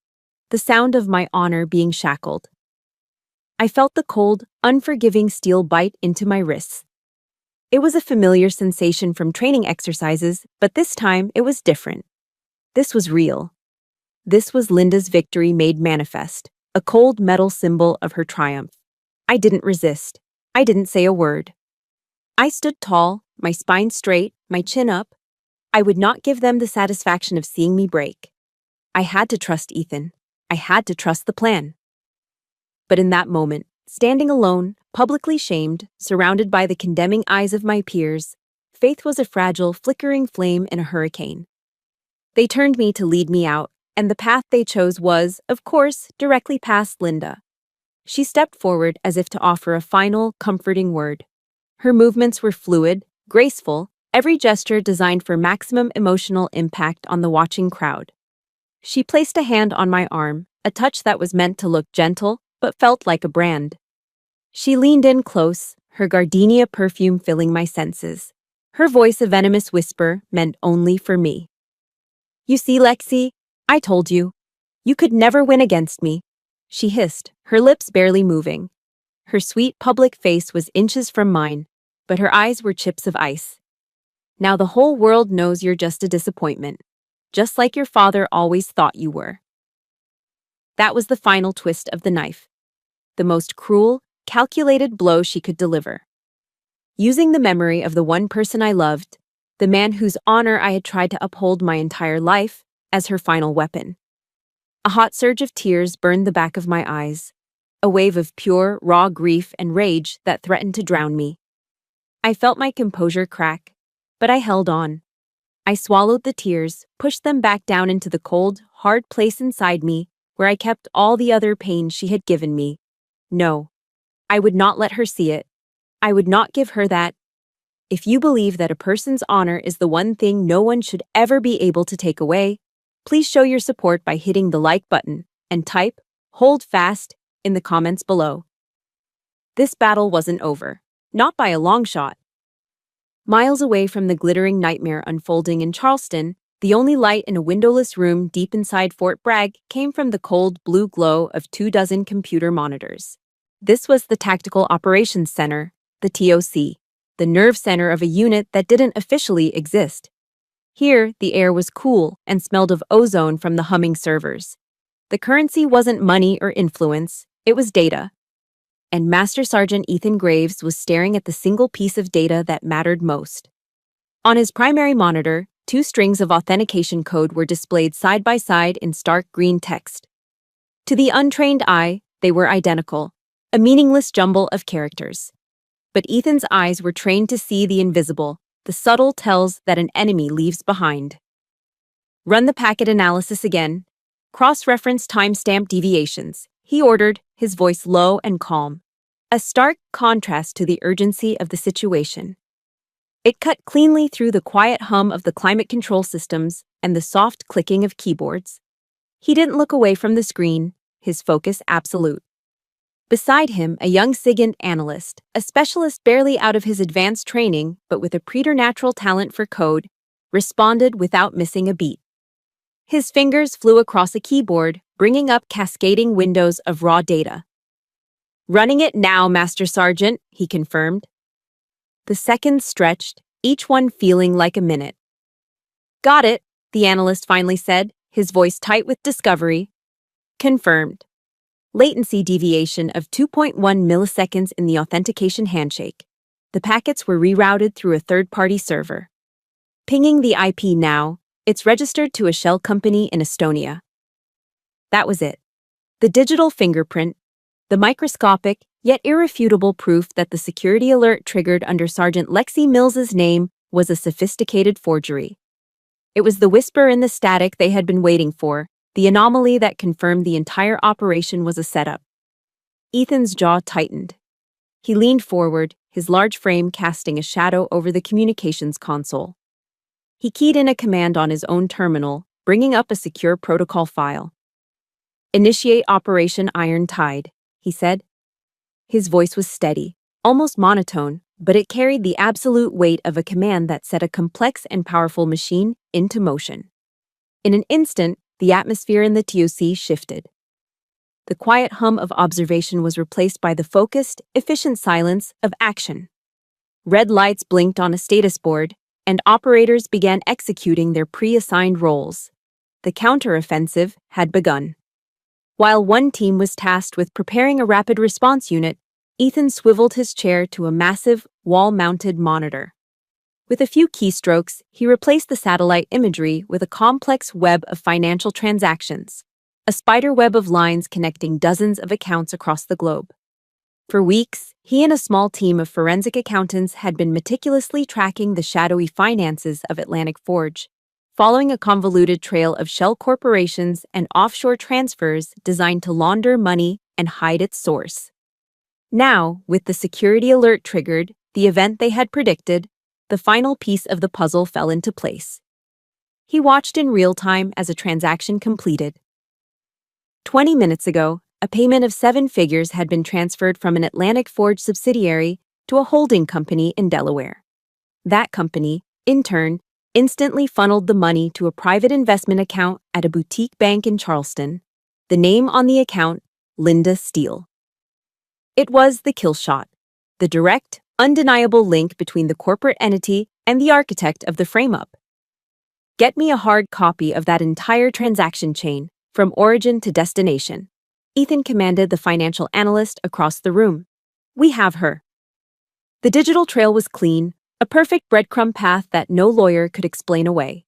S1: the sound of my honor being shackled. I felt the cold, unforgiving steel bite into my wrists. It was a familiar sensation from training exercises, but this time it was different. This was real. This was Linda's victory made manifest, a cold metal symbol of her triumph. I didn't resist. I didn't say a word. I stood tall, my spine straight, my chin up. I would not give them the satisfaction of seeing me break. I had to trust Ethan. I had to trust the plan. But in that moment, standing alone, publicly shamed, surrounded by the condemning eyes of my peers, faith was a fragile, flickering flame in a hurricane. They turned me to lead me out, and the path they chose was, of course, directly past Linda. She stepped forward as if to offer a final, comforting word. Her movements were fluid, graceful, every gesture designed for maximum emotional impact on the watching crowd. She placed a hand on my arm, a touch that was meant to look gentle, but felt like a brand. She leaned in close, her gardenia perfume filling my senses. Her voice a venomous whisper meant only for me. You see, Lexi, I told you. You could never win against me. She hissed, her lips barely moving. Her sweet public face was inches from mine, but her eyes were chips of ice. Now the whole world knows you're just a disappointment, just like your father always thought you were. That was the final twist of the knife. The most cruel, calculated blow she could deliver. Using the memory of the one person I loved, the man whose honor I had tried to uphold my entire life, as her final weapon. A hot surge of tears burned the back of my eyes. a wave of pure, raw grief and rage that threatened to drown me. I felt my composure crack, but I held on. I swallowed the tears, pushed them back down into the cold, hard place inside me, where I kept all the other pain she had given me. No, I would not let her see it. I would not give her that. If you believe that a person's honor is the one thing no one should ever be able to take away, please show your support by hitting the like button and type "hold fast" in the comments below. This battle wasn't over, not by a long shot. Miles away from the glittering nightmare unfolding in Charleston, the only light in a windowless room deep inside Fort Bragg came from the cold blue glow of 24 computer monitors. This was the Tactical Operations Center, the TOC, the nerve center of a unit that didn't officially exist. Here, the air was cool and smelled of ozone from the humming servers. The currency wasn't money or influence, it was data. And Master Sergeant Ethan Graves was staring at the single piece of data that mattered most. On his primary monitor, 2 strings of authentication code were displayed side by side in stark green text. To the untrained eye, they were identical, a meaningless jumble of characters. But Ethan's eyes were trained to see the invisible, the subtle tells that an enemy leaves behind. Run the packet analysis again. Cross-reference timestamp deviations, he ordered, his voice low and calm, a stark contrast to the urgency of the situation. It cut cleanly through the quiet hum of the climate control systems and the soft clicking of keyboards. He didn't look away from the screen, his focus absolute. Beside him, a young SIGINT analyst, a specialist barely out of his advanced training but with a preternatural talent for code, responded without missing a beat. His fingers flew across a keyboard, bringing up cascading windows of raw data. "Running it now, Master Sergeant," he confirmed. The seconds stretched, each one feeling like a minute. "Got it," the analyst finally said, his voice tight with discovery. "Confirmed. Latency deviation of 2.1 milliseconds in the authentication handshake. The packets were rerouted through a third-party server. Pinging the IP now, it's registered to a shell company in Estonia." That was it. The digital fingerprint, the microscopic yet irrefutable proof that the security alert triggered under Sergeant Lexi Mills's name was a sophisticated forgery. It was the whisper in the static they had been waiting for, the anomaly that confirmed the entire operation was a setup. Ethan's jaw tightened. He leaned forward, his large frame casting a shadow over the communications console. He keyed in a command on his own terminal, bringing up a secure protocol file. "Initiate Operation Iron Tide," he said. His voice was steady, almost monotone, but it carried the absolute weight of a command that set a complex and powerful machine into motion. In an instant, the atmosphere in the TOC shifted. The quiet hum of observation was replaced by the focused, efficient silence of action. Red lights blinked on a status board, and operators began executing their pre-assigned roles. The counteroffensive had begun. While one team was tasked with preparing a rapid response unit, Ethan swiveled his chair to a massive, wall-mounted monitor. With a few keystrokes, he replaced the satellite imagery with a complex web of financial transactions, a spider web of lines connecting dozens of accounts across the globe. For weeks, he and a small team of forensic accountants had been meticulously tracking the shadowy finances of Atlantic Forge, following a convoluted trail of shell corporations and offshore transfers designed to launder money and hide its source. Now, with the security alert triggered, the event they had predicted, the final piece of the puzzle fell into place. He watched in real time as a transaction completed. 20 minutes ago, a payment of 7 figures had been transferred from an Atlantic Forge subsidiary to a holding company in Delaware. That company, in turn, instantly funneled the money to a private investment account at a boutique bank in Charleston. The name on the account, Linda Steele. It was the kill shot, the direct, undeniable link between the corporate entity and the architect of the frame-up. "Get me a hard copy of that entire transaction chain, from origin to destination," Ethan commanded the financial analyst across the room. "We have her." The digital trail was clean, a perfect breadcrumb path that no lawyer could explain away.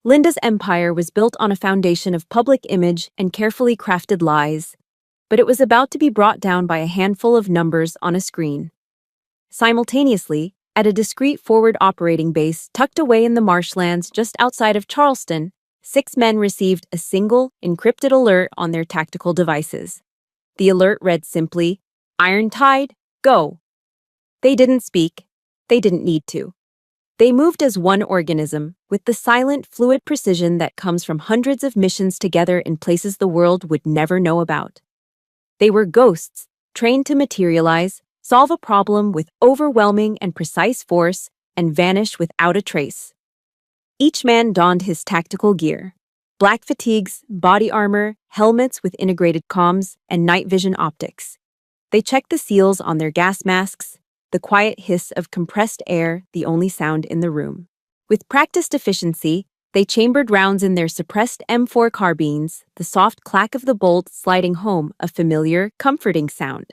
S1: Linda's empire was built on a foundation of public image and carefully crafted lies. but it was about to be brought down by a handful of numbers on a screen. Simultaneously, at a discreet forward operating base tucked away in the marshlands just outside of Charleston, 6 men received a single, encrypted alert on their tactical devices. The alert read simply, "Iron Tide, go." They didn't speak. They didn't need to. They moved as one organism, with the silent, fluid precision that comes from hundreds of missions together in places the world would never know about. They were ghosts, trained to materialize, solve a problem with overwhelming and precise force, and vanish without a trace. Each man donned his tactical gear: black fatigues, body armor, helmets with integrated comms, and night vision optics. They checked the seals on their gas masks, the quiet hiss of compressed air the only sound in the room. With practiced efficiency, they chambered rounds in their suppressed M4 carbines, the soft clack of the bolt sliding home a familiar, comforting sound.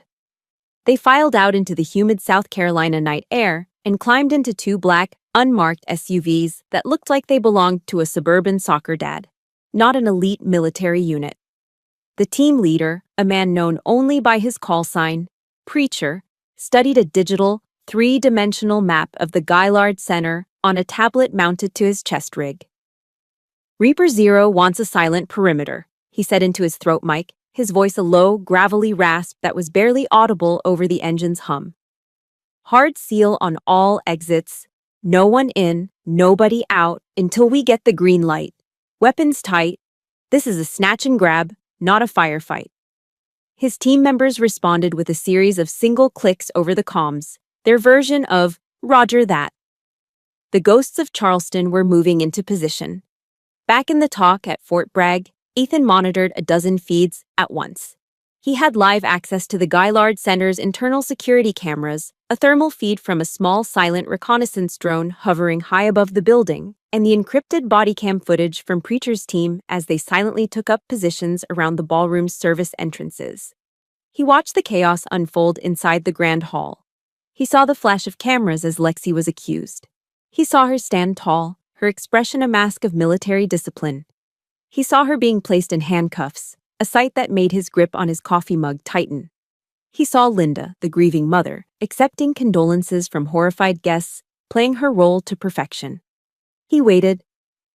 S1: They filed out into the humid South Carolina night air and climbed into 2 black, unmarked SUVs that looked like they belonged to a suburban soccer dad, not an elite military unit. The team leader, a man known only by his call sign, Preacher, studied a digital, 3-dimensional map of the Gaillard Center on a tablet mounted to his chest rig. "Reaper Zero wants a silent perimeter," he said into his throat mic, his voice a low, gravelly rasp that was barely audible over the engine's hum. "Hard seal on all exits. No one in, nobody out, until we get the green light. Weapons tight. This is a snatch and grab, not a firefight." His team members responded with a series of single clicks over the comms, their version of "Roger that." The ghosts of Charleston were moving into position. Back in the talk at Fort Bragg, Ethan monitored a dozen feeds at once. He had live access to the Gaillard Center's internal security cameras, a thermal feed from a small silent reconnaissance drone hovering high above the building, and the encrypted body cam footage from Preacher's team as they silently took up positions around the ballroom's service entrances. He watched the chaos unfold inside the grand hall. He saw the flash of cameras as Lexi was accused. He saw her stand tall, her expression a mask of military discipline. He saw her being placed in handcuffs, a sight that made his grip on his coffee mug tighten. He saw Linda, the grieving mother, accepting condolences from horrified guests, playing her role to perfection. He waited.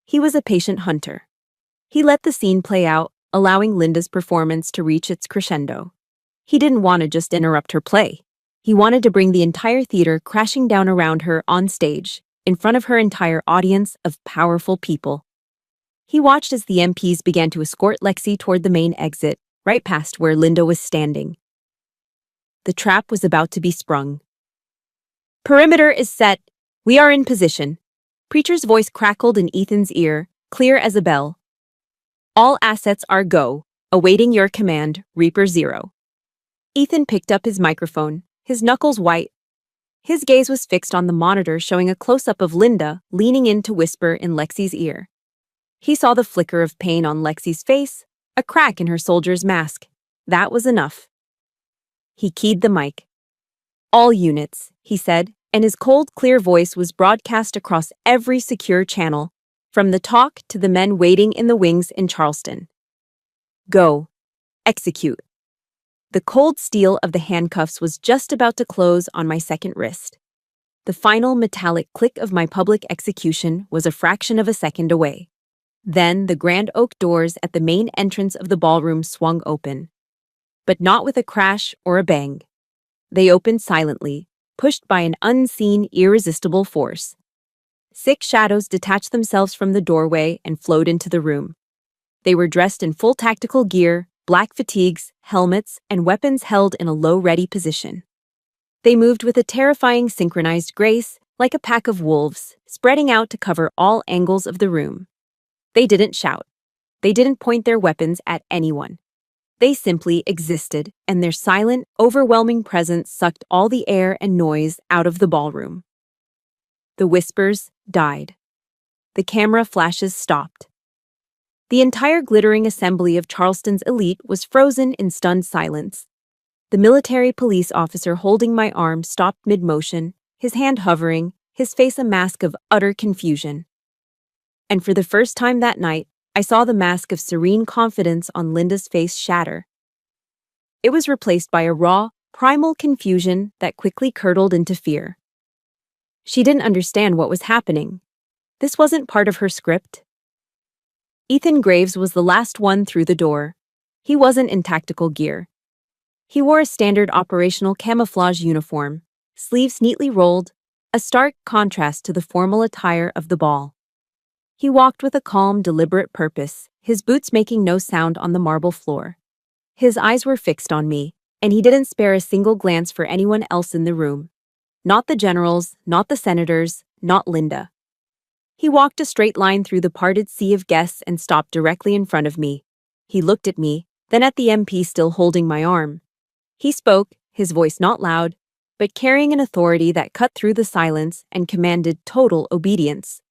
S1: He was a patient hunter. He let the scene play out, allowing Linda's performance to reach its crescendo. He didn't want to just interrupt her play. He wanted to bring the entire theater crashing down around her on stage, in front of her entire audience of powerful people. He watched as the MPs began to escort Lexi toward the main exit, right past where Linda was standing. The trap was about to be sprung. "Perimeter is set. We are in position." Preacher's voice crackled in Ethan's ear, clear as a bell. "All assets are go, awaiting your command, Reaper Zero." Ethan picked up his microphone, his knuckles white. His gaze was fixed on the monitor showing a close-up of Linda leaning in to whisper in Lexi's ear. He saw the flicker of pain on Lexi's face, a crack in her soldier's mask. That was enough. He keyed the mic. "All units," he said, and his cold, clear voice was broadcast across every secure channel, from the talk to the men waiting in the wings in Charleston. "Go. Execute." The cold steel of the handcuffs was just about to close on my second wrist. The final metallic click of my public execution was a fraction of a second away. Then the grand oak doors at the main entrance of the ballroom swung open. But not with a crash or a bang. They opened silently, pushed by an unseen, irresistible force. 6 shadows detached themselves from the doorway and flowed into the room. They were dressed in full tactical gear, black fatigues, helmets, and weapons held in a low-ready position. They moved with a terrifying synchronized grace, like a pack of wolves, spreading out to cover all angles of the room. They didn't shout. They didn't point their weapons at anyone. They simply existed, and their silent, overwhelming presence sucked all the air and noise out of the ballroom. The whispers died. The camera flashes stopped. The entire glittering assembly of Charleston's elite was frozen in stunned silence. The military police officer holding my arm stopped mid-motion, his hand hovering, his face a mask of utter confusion. And for the first time that night, I saw the mask of serene confidence on Linda's face shatter. It was replaced by a raw, primal confusion that quickly curdled into fear. She didn't understand what was happening. This wasn't part of her script. Ethan Graves was the last one through the door. He wasn't in tactical gear. He wore a standard operational camouflage uniform, sleeves neatly rolled, a stark contrast to the formal attire of the ball. He walked with a calm, deliberate purpose, his boots making no sound on the marble floor. His eyes were fixed on me, and he didn't spare a single glance for anyone else in the room. Not the generals, not the senators, not Linda. He walked a straight line through the parted sea of guests and stopped directly in front of me. He looked at me, then at the MP still holding my arm. He spoke, his voice not loud, but carrying an authority that cut through the silence and commanded total obedience.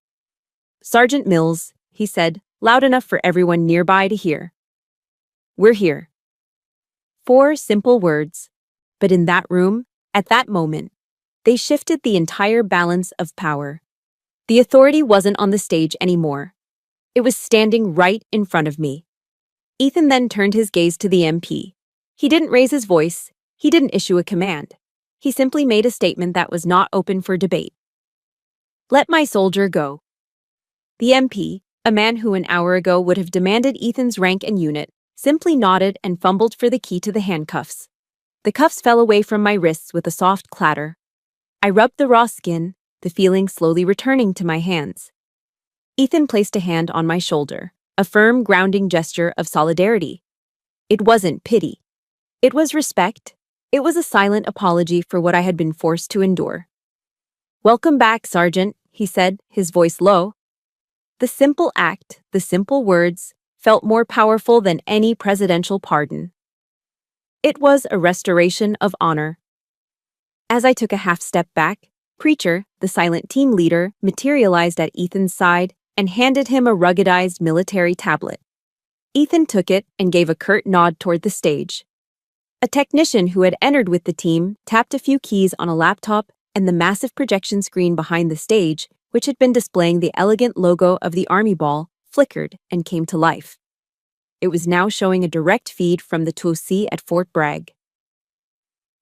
S1: "Sergeant Mills," he said, loud enough for everyone nearby to hear. "We're here." 4 simple words, but in that room, at that moment, they shifted the entire balance of power. The authority wasn't on the stage anymore. It was standing right in front of me. Ethan then turned his gaze to the MP. He didn't raise his voice. He didn't issue a command. He simply made a statement that was not open for debate. "Let my soldier go." The MP, a man who an hour ago would have demanded Ethan's rank and unit, simply nodded and fumbled for the key to the handcuffs. The cuffs fell away from my wrists with a soft clatter. I rubbed the raw skin, the feeling slowly returning to my hands. Ethan placed a hand on my shoulder, a firm, grounding gesture of solidarity. It wasn't pity. It was respect. It was a silent apology for what I had been forced to endure. "Welcome back, Sergeant," he said, his voice low. The simple act, the simple words, felt more powerful than any presidential pardon. It was a restoration of honor. As I took a half step back, Preacher, the silent team leader, materialized at Ethan's side and handed him a ruggedized military tablet. Ethan took it and gave a curt nod toward the stage. A technician who had entered with the team tapped a few keys on a laptop, and the massive projection screen behind the stage, which had been displaying the elegant logo of the Army Ball, flickered and came to life. It was now showing a direct feed from the TOC at Fort Bragg.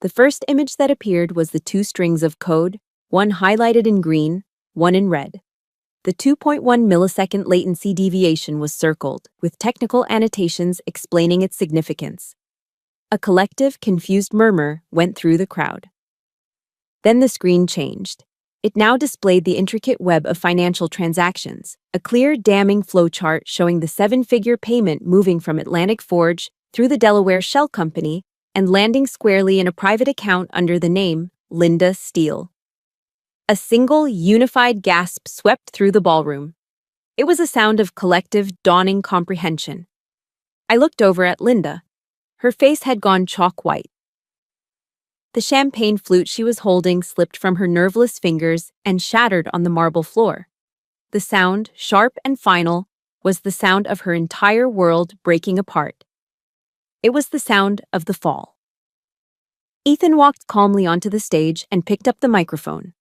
S1: The first image that appeared was the 2 strings of code, one highlighted in green, one in red. The 2.1 millisecond latency deviation was circled, with technical annotations explaining its significance. A collective, confused murmur went through the crowd. Then the screen changed. It now displayed the intricate web of financial transactions, a clear, damning flowchart showing the 7-figure payment moving from Atlantic Forge through the Delaware Shell Company and landing squarely in a private account under the name Linda Steele. A single, unified gasp swept through the ballroom. It was a sound of collective, dawning comprehension. I looked over at Linda. Her face had gone chalk white. The champagne flute she was holding slipped from her nerveless fingers and shattered on the marble floor. The sound, sharp and final, was the sound of her entire world breaking apart. It was the sound of the fall. Ethan walked calmly onto the stage and picked up the microphone.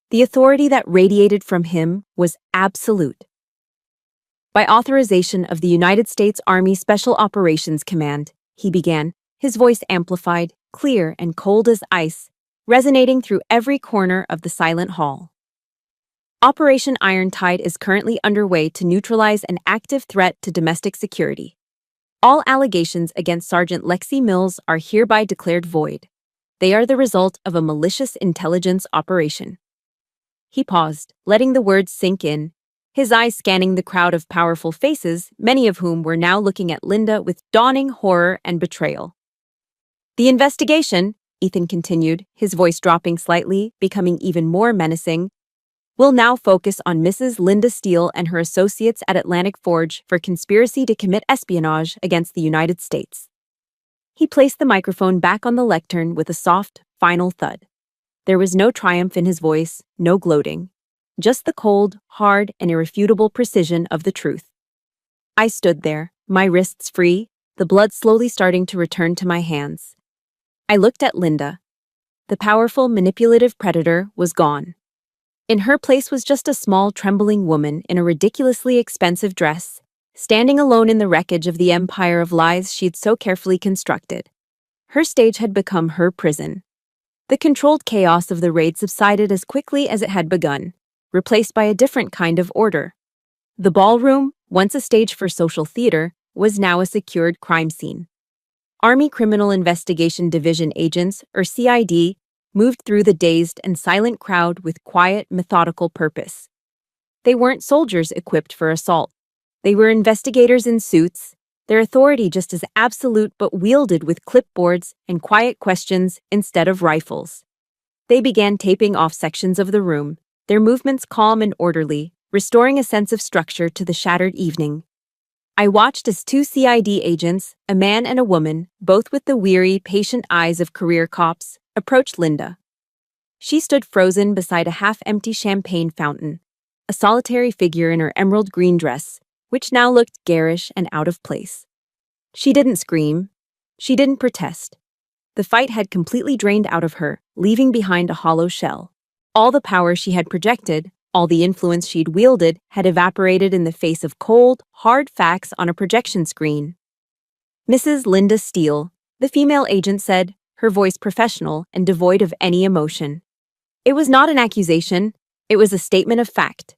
S1: The authority that radiated from him was absolute. "By authorization of the United States Army Special Operations Command," he began, his voice amplified, clear and cold as ice, resonating through every corner of the silent hall. "Operation Irontide is currently underway to neutralize an active threat to domestic security. All allegations against Sergeant Lexi Mills are hereby declared void. They are the result of a malicious intelligence operation." He paused, letting the words sink in, his eyes scanning the crowd of powerful faces, many of whom were now looking at Linda with dawning horror and betrayal. "The investigation," Ethan continued, his voice dropping slightly, becoming even more menacing, "will now focus on Mrs. Linda Steele and her associates at Atlantic Forge for conspiracy to commit espionage against the United States." He placed the microphone back on the lectern with a soft, final thud. There was no triumph in his voice, no gloating, just the cold, hard, and irrefutable precision of the truth. I stood there, my wrists free, the blood slowly starting to return to my hands. I looked at Linda. The powerful, manipulative predator was gone. In her place was just a small, trembling woman in a ridiculously expensive dress, standing alone in the wreckage of the empire of lies she had so carefully constructed. Her stage had become her prison. The controlled chaos of the raid subsided as quickly as it had begun, replaced by a different kind of order. The ballroom, once a stage for social theater, was now a secured crime scene. Army Criminal Investigation Division agents, or CID, moved through the dazed and silent crowd with quiet, methodical purpose. They weren't soldiers equipped for assault. They were investigators in suits, their authority just as absolute but wielded with clipboards and quiet questions instead of rifles. They began taping off sections of the room, their movements calm and orderly, restoring a sense of structure to the shattered evening. I watched as two CID agents, a man and a woman, both with the weary, patient eyes of career cops, approached Linda. She stood frozen beside a half-empty champagne fountain, a solitary figure in her emerald green dress, which now looked garish and out of place. She didn't scream. She didn't protest. The fight had completely drained out of her, leaving behind a hollow shell. All the power she had projected, all the influence she'd wielded, had evaporated in the face of cold, hard facts on a projection screen. Mrs. Linda Steele, the female agent said, her voice professional and devoid of any emotion. It was not an accusation, it was a statement of fact.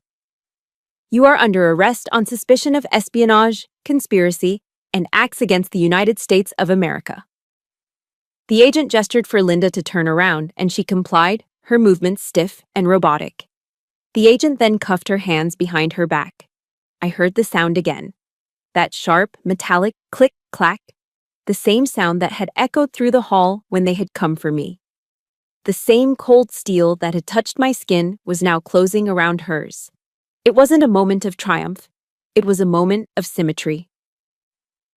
S1: You are under arrest on suspicion of espionage, conspiracy, and acts against the United States of America. The agent gestured for Linda to turn around, and she complied, her movements stiff and robotic. The agent then cuffed her hands behind her back. I heard the sound again. That sharp, metallic click-clack, the same sound that had echoed through the hall when they had come for me. The same cold steel that had touched my skin was now closing around hers. It wasn't a moment of triumph. It was a moment of symmetry.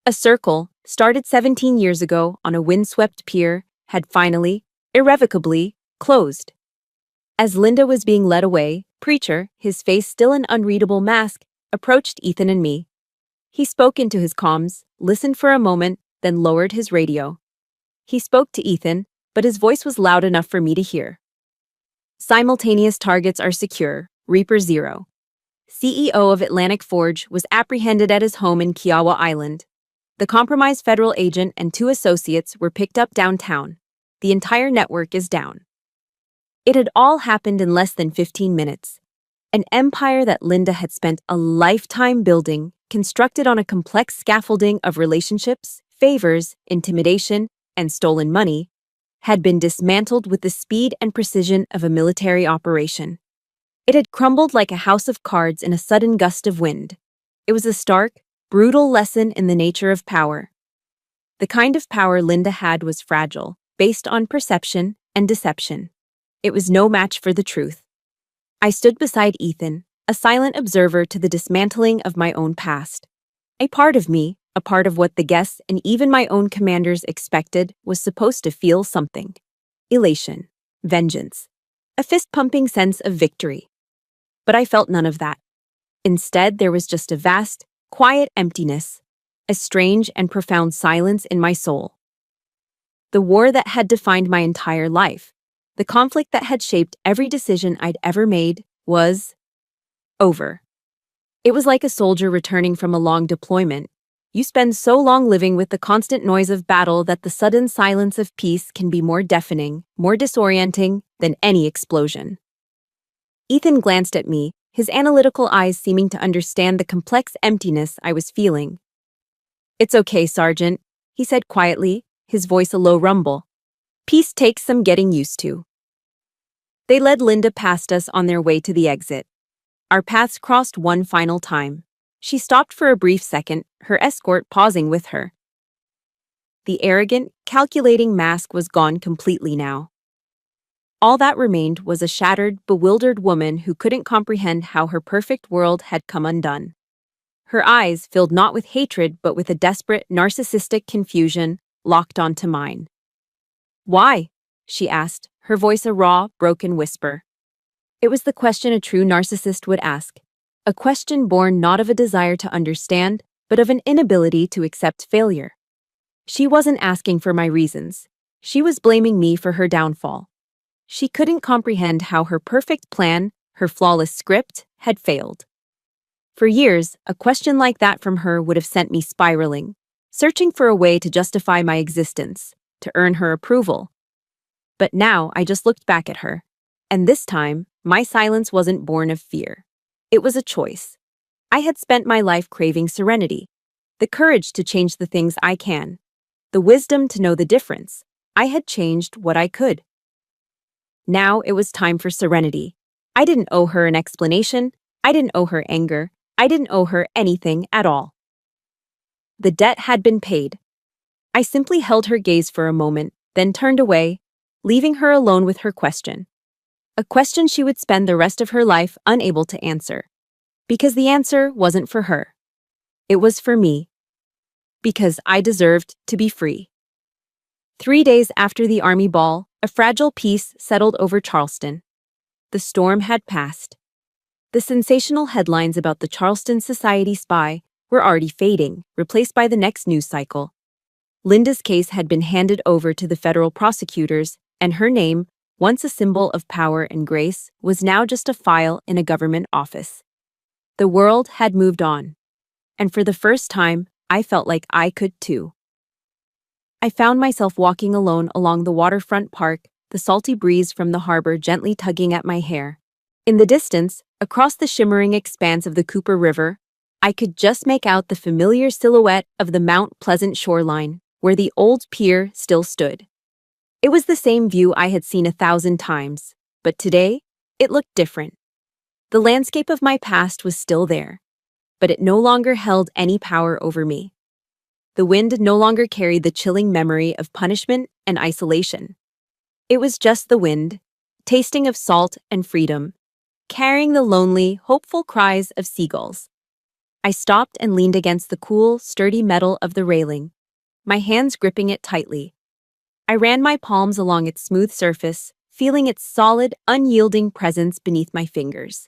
S1: A circle, started 17 years ago on a windswept pier, had finally, irrevocably, closed. As Linda was being led away, Preacher, his face still an unreadable mask, approached Ethan and me. He spoke into his comms, listened for a moment, then lowered his radio. He spoke to Ethan, but his voice was loud enough for me to hear. Simultaneous targets are secure, Reaper 0. CEO of Atlantic Forge was apprehended at his home in Kiowa Island. The compromised federal agent and 2 associates were picked up downtown. The entire network is down. It had all happened in less than 15 minutes. An empire that Linda had spent a lifetime building, constructed on a complex scaffolding of relationships, favors, intimidation, and stolen money, had been dismantled with the speed and precision of a military operation. It had crumbled like a house of cards in a sudden gust of wind. It was a stark, brutal lesson in the nature of power. The kind of power Linda had was fragile, based on perception and deception. It was no match for the truth. I stood beside Ethan, a silent observer to the dismantling of my own past. A part of me, a part of what the guests and even my own commanders expected, was supposed to feel something. Elation, vengeance, a fist-pumping sense of victory. But I felt none of that. Instead, there was just a vast, quiet emptiness, a strange and profound silence in my soul. The war that had defined my entire life, the conflict that had shaped every decision I'd ever made, was over. It was like a soldier returning from a long deployment. You spend so long living with the constant noise of battle that the sudden silence of peace can be more deafening, more disorienting than any explosion. Ethan glanced at me, his analytical eyes seeming to understand the complex emptiness I was feeling. "It's okay, Sergeant," he said quietly, his voice a low rumble. "Peace takes some getting used to." They led Linda past us on their way to the exit. Our paths crossed one final time. She stopped for a brief second, her escort pausing with her. The arrogant, calculating mask was gone completely now. All that remained was a shattered, bewildered woman who couldn't comprehend how her perfect world had come undone. Her eyes, filled not with hatred but with a desperate, narcissistic confusion, locked onto mine. "Why?" she asked, her voice a raw, broken whisper. It was the question a true narcissist would ask, a question born not of a desire to understand, but of an inability to accept failure. She wasn't asking for my reasons. She was blaming me for her downfall. She couldn't comprehend how her perfect plan, her flawless script, had failed. For years, a question like that from her would have sent me spiraling, searching for a way to justify my existence, to earn her approval. But now I just looked back at her. And this time, my silence wasn't born of fear. It was a choice. I had spent my life craving serenity, the courage to change the things I can, the wisdom to know the difference. I had changed what I could. Now it was time for serenity. I didn't owe her an explanation. I didn't owe her anger. I didn't owe her anything at all. The debt had been paid. I simply held her gaze for a moment, then turned away, leaving her alone with her question. A question she would spend the rest of her life unable to answer. Because the answer wasn't for her. It was for me. Because I deserved to be free. 3 days after the army ball, a fragile peace settled over Charleston. The storm had passed. The sensational headlines about the Charleston Society spy were already fading, replaced by the next news cycle. Linda's case had been handed over to the federal prosecutors, and her name, once a symbol of power and grace, was now just a file in a government office. The world had moved on. And for the first time, I felt like I could too. I found myself walking alone along the waterfront park, the salty breeze from the harbor gently tugging at my hair. In the distance, across the shimmering expanse of the Cooper River, I could just make out the familiar silhouette of the Mount Pleasant shoreline, where the old pier still stood. It was the same view I had seen 1,000 times, but today, it looked different. The landscape of my past was still there, but it no longer held any power over me. The wind no longer carried the chilling memory of punishment and isolation. It was just the wind, tasting of salt and freedom, carrying the lonely, hopeful cries of seagulls. I stopped and leaned against the cool, sturdy metal of the railing, my hands gripping it tightly. I ran my palms along its smooth surface, feeling its solid, unyielding presence beneath my fingers.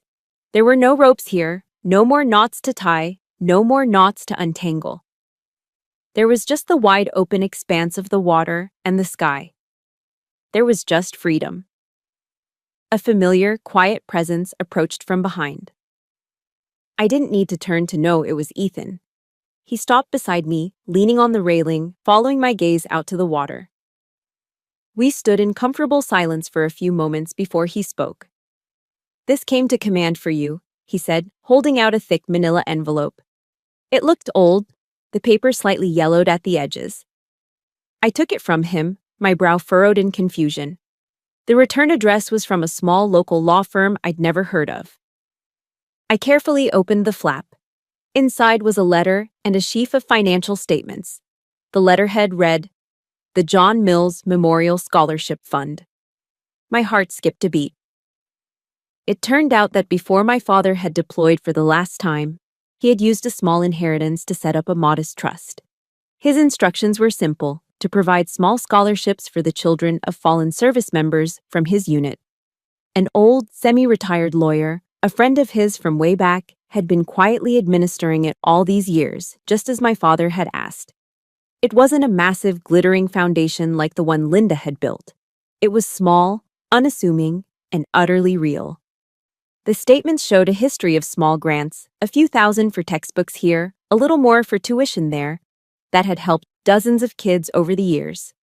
S1: There were no ropes here, no more knots to tie, no more knots to untangle. There was just the wide open expanse of the water and the sky. There was just freedom. A familiar, quiet presence approached from behind. I didn't need to turn to know it was Ethan. He stopped beside me, leaning on the railing, following my gaze out to the water. We stood in comfortable silence for a few moments before he spoke. "This came to command for you," he said, holding out a thick manila envelope. It looked old, the paper slightly yellowed at the edges. I took it from him, my brow furrowed in confusion. The return address was from a small local law firm I'd never heard of. I carefully opened the flap. Inside was a letter and a sheaf of financial statements. The letterhead read, "The John Mills Memorial Scholarship Fund." My heart skipped a beat. It turned out that before my father had deployed for the last time, he had used a small inheritance to set up a modest trust. His instructions were simple: to provide small scholarships for the children of fallen service members from his unit. An old, semi-retired lawyer, a friend of his from way back, had been quietly administering it all these years, just as my father had asked. It wasn't a massive, glittering foundation like the one Linda had built. It was small, unassuming, and utterly real. The statements showed a history of small grants, a few thousand for textbooks here, a little more for tuition there, that had helped dozens of kids over the years.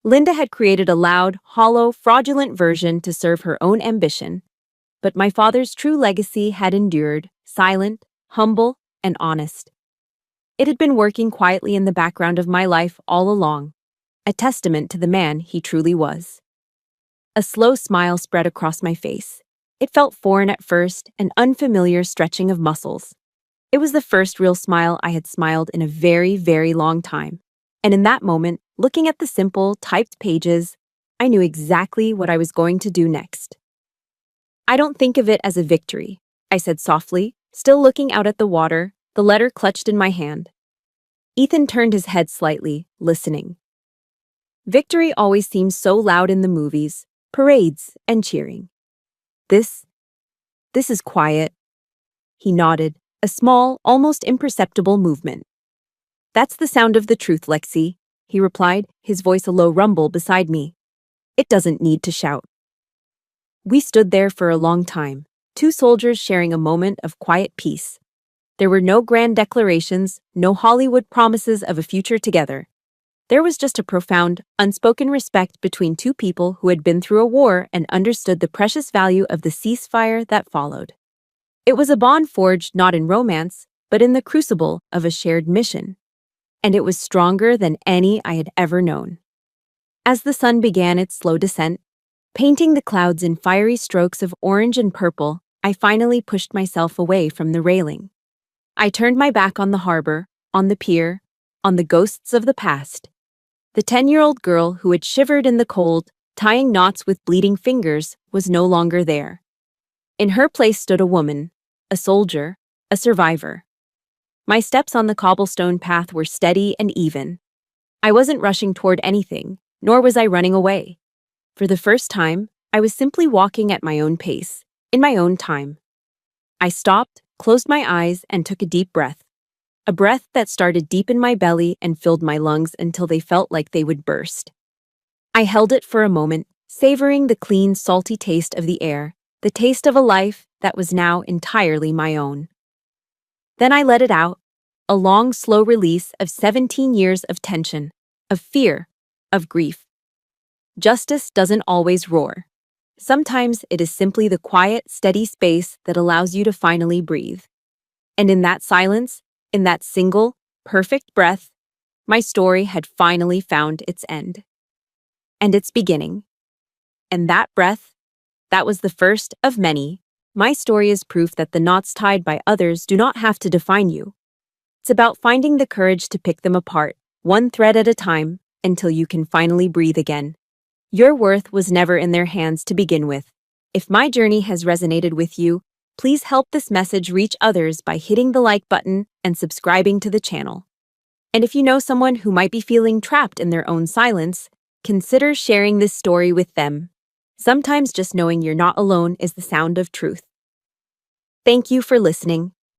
S1: Linda had created a loud, hollow, fraudulent version to serve her own ambition, but my father's true legacy had endured, silent, humble, and honest. It had been working quietly in the background of my life all along, a testament to the man he truly was. A slow smile spread across my face. It felt foreign at first, an unfamiliar stretching of muscles. It was the first real smile I had smiled in a very, very long time. And in that moment, looking at the simple, typed pages, I knew exactly what I was going to do next. "I don't think of it as a victory," I said softly, still looking out at the water, the letter clutched in my hand. Ethan turned his head slightly, listening. "Victory always seems so loud in the movies, parades, and cheering. This is quiet." He nodded, a small, almost imperceptible movement. "That's the sound of the truth, Lexi," he replied, his voice a low rumble beside me. "It doesn't need to shout." We stood there for a long time, two soldiers sharing a moment of quiet peace. There were no grand declarations, no Hollywood promises of a future together. There was just a profound, unspoken respect between two people who had been through a war and understood the precious value of the ceasefire that followed. It was a bond forged not in romance, but in the crucible of a shared mission. And it was stronger than any I had ever known. As the sun began its slow descent, painting the clouds in fiery strokes of orange and purple, I finally pushed myself away from the railing. I turned my back on the harbor, on the pier, on the ghosts of the past. The 10-year-old girl who had shivered in the cold, tying knots with bleeding fingers, was no longer there. In her place stood a woman, a soldier, a survivor. My steps on the cobblestone path were steady and even. I wasn't rushing toward anything, nor was I running away. For the first time, I was simply walking at my own pace, in my own time. I stopped, closed my eyes, and took a deep breath. A breath that started deep in my belly and filled my lungs until they felt like they would burst. I held it for a moment, savoring the clean, salty taste of the air, the taste of a life that was now entirely my own. Then I let it out, a long, slow release of 17 years of tension, of fear, of grief. Justice doesn't always roar. Sometimes it is simply the quiet, steady space that allows you to finally breathe. And in that silence, in that single, perfect breath, my story had finally found its end. And its beginning. And that breath, that was the first of many. My story is proof that the knots tied by others do not have to define you. It's about finding the courage to pick them apart, one thread at a time, until you can finally breathe again. Your worth was never in their hands to begin with. If my journey has resonated with you, please help this message reach others by hitting the like button and subscribing to the channel. And if you know someone who might be feeling trapped in their own silence, consider sharing this story with them. Sometimes just knowing you're not alone is the sound of truth. Thank you for listening.